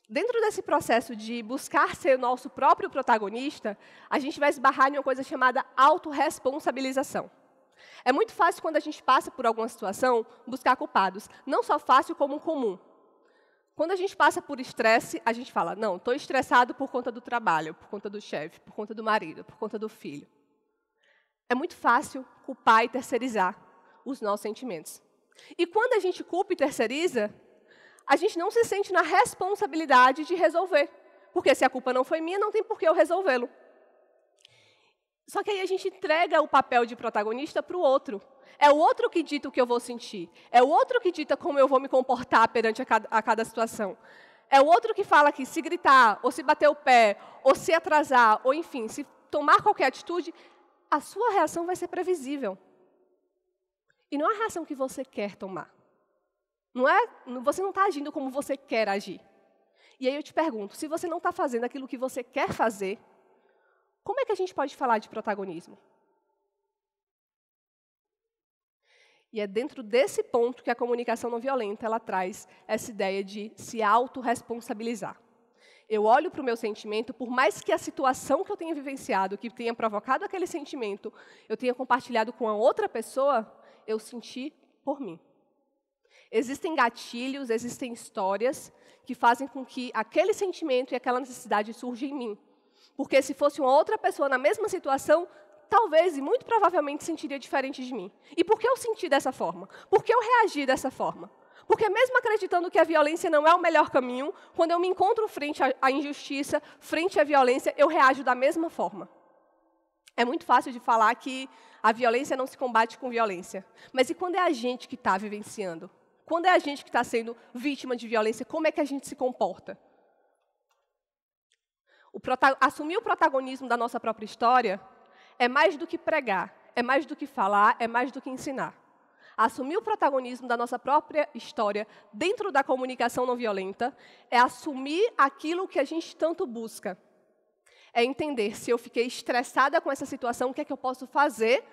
Dentro desse processo de buscar ser o nosso próprio protagonista, a gente vai esbarrar em uma coisa chamada autorresponsabilização. É muito fácil, quando a gente passa por alguma situação, buscar culpados. Não só fácil, como comum. Quando a gente passa por estresse, a gente fala, não, estou estressado por conta do trabalho, por conta do chefe, por conta do marido, por conta do filho. É muito fácil culpar e terceirizar os nossos sentimentos. E quando a gente culpa e terceiriza, a gente não se sente na responsabilidade de resolver. Porque se a culpa não foi minha, não tem por que eu resolvê-lo. Só que aí a gente entrega o papel de protagonista para o outro. É o outro que dita o que eu vou sentir. É o outro que dita como eu vou me comportar perante a cada situação. É o outro que fala que se gritar, ou se bater o pé, ou se atrasar, ou enfim, se tomar qualquer atitude, a sua reação vai ser previsível. E não é a reação que você quer tomar. Você não está agindo como você quer agir. E aí eu te pergunto, se você não está fazendo aquilo que você quer fazer, como é que a gente pode falar de protagonismo? E é dentro desse ponto que a comunicação não violenta ela traz essa ideia de se autorresponsabilizar. Eu olho para o meu sentimento, por mais que a situação que eu tenha vivenciado, que tenha provocado aquele sentimento, eu tenha compartilhado com a outra pessoa, eu senti por mim. Existem gatilhos, existem histórias que fazem com que aquele sentimento e aquela necessidade surja em mim. Porque se fosse uma outra pessoa na mesma situação, talvez e muito provavelmente sentiria diferente de mim. E por que eu senti dessa forma? Por que eu reagi dessa forma? Porque mesmo acreditando que a violência não é o melhor caminho, quando eu me encontro frente à injustiça, frente à violência, eu reajo da mesma forma. É muito fácil de falar que a violência não se combate com violência. Mas e quando é a gente que está vivenciando? Quando é a gente que está sendo vítima de violência, como é que a gente se comporta? Assumir o protagonismo da nossa própria história é mais do que pregar, é mais do que falar, é mais do que ensinar. Assumir o protagonismo da nossa própria história dentro da comunicação não violenta é assumir aquilo que a gente tanto busca. É entender se eu fiquei estressada com essa situação, o que é que eu posso fazer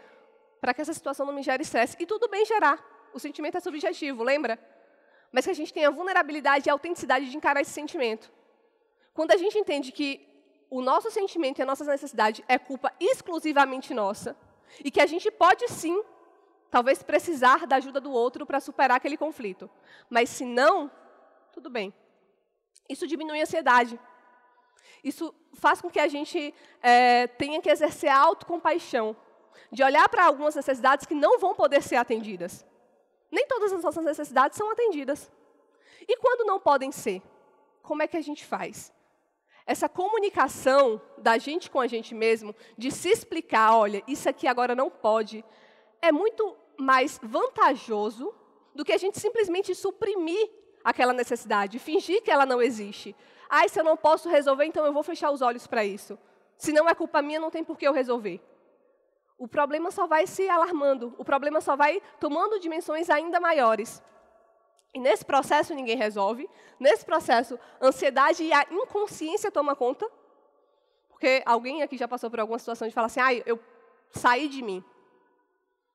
para que essa situação não me gere estresse. E tudo bem gerar. O sentimento é subjetivo, lembra? Mas que a gente tenha a vulnerabilidade e a autenticidade de encarar esse sentimento. Quando a gente entende que o nosso sentimento e a nossa necessidade é culpa exclusivamente nossa, e que a gente pode, sim, talvez precisar da ajuda do outro para superar aquele conflito. Mas se não, tudo bem. Isso diminui a ansiedade. Isso faz com que a gente tenha que exercer a autocompaixão, de olhar para algumas necessidades que não vão poder ser atendidas. Nem todas as nossas necessidades são atendidas. E quando não podem ser, como é que a gente faz? Essa comunicação da gente com a gente mesmo, de se explicar, olha, isso aqui agora não pode, é muito mais vantajoso do que a gente simplesmente suprimir aquela necessidade, fingir que ela não existe. Ah, se eu não posso resolver, então eu vou fechar os olhos para isso. Se não é culpa minha, não tem por que eu resolver. O problema só vai se alarmando, o problema só vai tomando dimensões ainda maiores. E nesse processo ninguém resolve, nesse processo a ansiedade e a inconsciência tomam conta, porque alguém aqui já passou por alguma situação de falar assim, ah, eu saí de mim.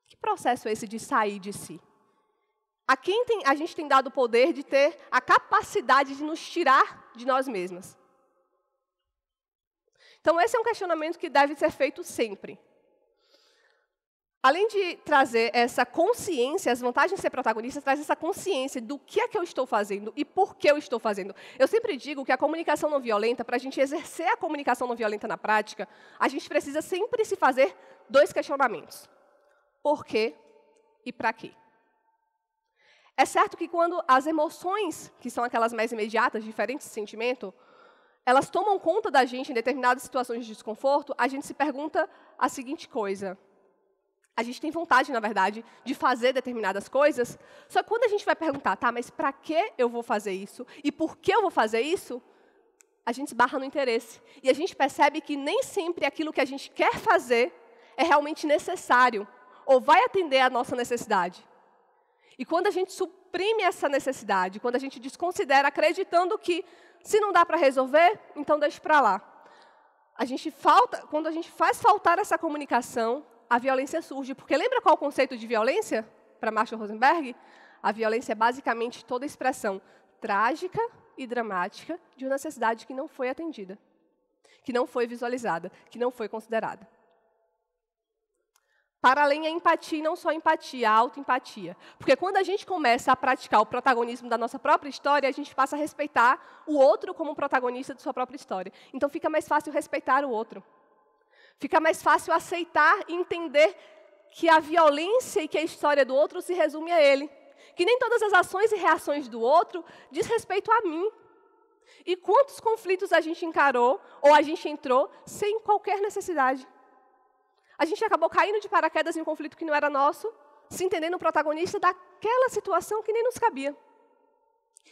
Que processo é esse de sair de si? A quem a gente tem dado o poder de ter a capacidade de nos tirar de nós mesmas? Então esse é um questionamento que deve ser feito sempre. Além de trazer essa consciência, as vantagens de ser protagonista, traz essa consciência do que é que eu estou fazendo e por que eu estou fazendo. Eu sempre digo que a comunicação não violenta, para a gente exercer a comunicação não violenta na prática, a gente precisa sempre se fazer 2 questionamentos. Por quê e para quê? É certo que quando as emoções, que são aquelas mais imediatas, diferentes de sentimento, elas tomam conta da gente em determinadas situações de desconforto, a gente se pergunta a seguinte coisa. A gente tem vontade, na verdade, de fazer determinadas coisas, só que quando a gente vai perguntar, tá, mas para que eu vou fazer isso? E por que eu vou fazer isso? A gente esbarra no interesse. E a gente percebe que nem sempre aquilo que a gente quer fazer é realmente necessário, ou vai atender à nossa necessidade. E quando a gente suprime essa necessidade, quando a gente desconsidera, acreditando que se não dá para resolver, então deixa para lá. Quando a gente faz faltar essa comunicação, a violência surge. Porque lembra qual é o conceito de violência para Marshall Rosenberg? A violência é basicamente toda a expressão trágica e dramática de uma necessidade que não foi atendida, que não foi visualizada, que não foi considerada. Para além a empatia, e não só a empatia, a autoempatia. Porque quando a gente começa a praticar o protagonismo da nossa própria história, a gente passa a respeitar o outro como protagonista de sua própria história. Então fica mais fácil respeitar o outro. Fica mais fácil aceitar e entender que a violência e que a história do outro se resume a ele. Que nem todas as ações e reações do outro diz respeito a mim. E quantos conflitos a gente encarou ou a gente entrou sem qualquer necessidade. A gente acabou caindo de paraquedas em um conflito que não era nosso, se entendendo protagonista daquela situação que nem nos cabia.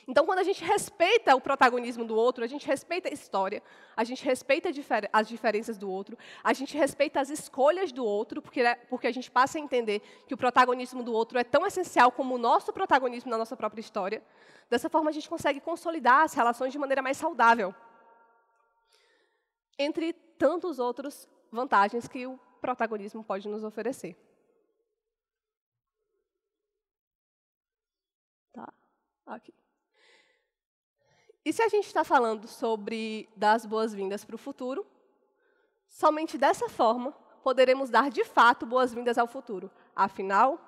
Então, quando a gente respeita o protagonismo do outro, a gente respeita a história, a gente respeita as diferenças do outro, a gente respeita as escolhas do outro, porque a gente passa a entender que o protagonismo do outro é tão essencial como o nosso protagonismo na nossa própria história. Dessa forma, a gente consegue consolidar as relações de maneira mais saudável. Entre tantos outros vantagens que o protagonismo pode nos oferecer. Tá, aqui. E se a gente está falando sobre dar as boas-vindas para o futuro, somente dessa forma poderemos dar, de fato, boas-vindas ao futuro. Afinal,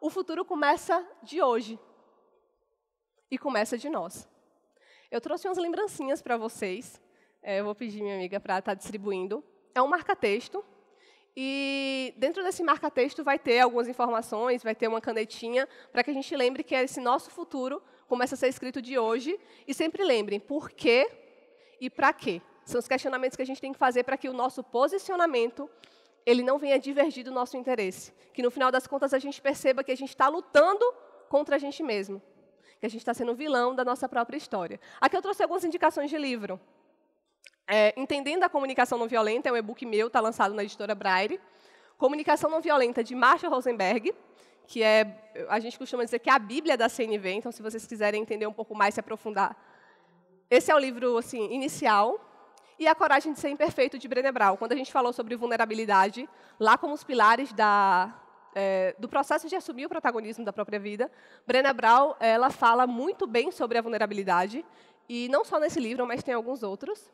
o futuro começa de hoje e começa de nós. Eu trouxe umas lembrancinhas para vocês. Eu vou pedir minha amiga para estar distribuindo. É um marca-texto. E dentro desse marca-texto vai ter algumas informações, vai ter uma canetinha, para que a gente lembre que esse nosso futuro começa a ser escrito de hoje. E sempre lembrem por quê e para quê. São os questionamentos que a gente tem que fazer para que o nosso posicionamento ele não venha divergir do nosso interesse. Que, no final das contas, a gente perceba que a gente está lutando contra a gente mesmo. Que a gente está sendo vilão da nossa própria história. Aqui eu trouxe algumas indicações de livro. Entendendo a Comunicação Não Violenta, é um e-book meu, está lançado na editora Braille. Comunicação Não Violenta, de Marshall Rosenberg, que a gente costuma dizer que é a Bíblia da CNV, então, se vocês quiserem entender um pouco mais, se aprofundar. Esse é o livro assim, inicial. E A Coragem de Ser Imperfeito, de Brené Brown. Quando a gente falou sobre vulnerabilidade, lá como os pilares do processo de assumir o protagonismo da própria vida, Brené Brown ela fala muito bem sobre a vulnerabilidade, e não só nesse livro, mas tem alguns outros.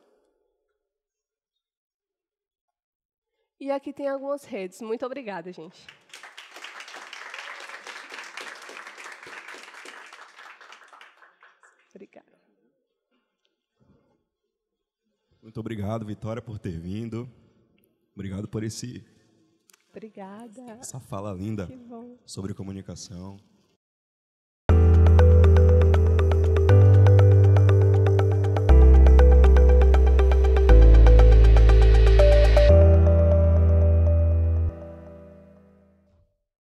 E aqui tem algumas redes. Muito obrigada, gente. Obrigada. Muito obrigado, Vitória, por ter vindo. Obrigado por Obrigada. essa fala linda Que bom. sobre comunicação.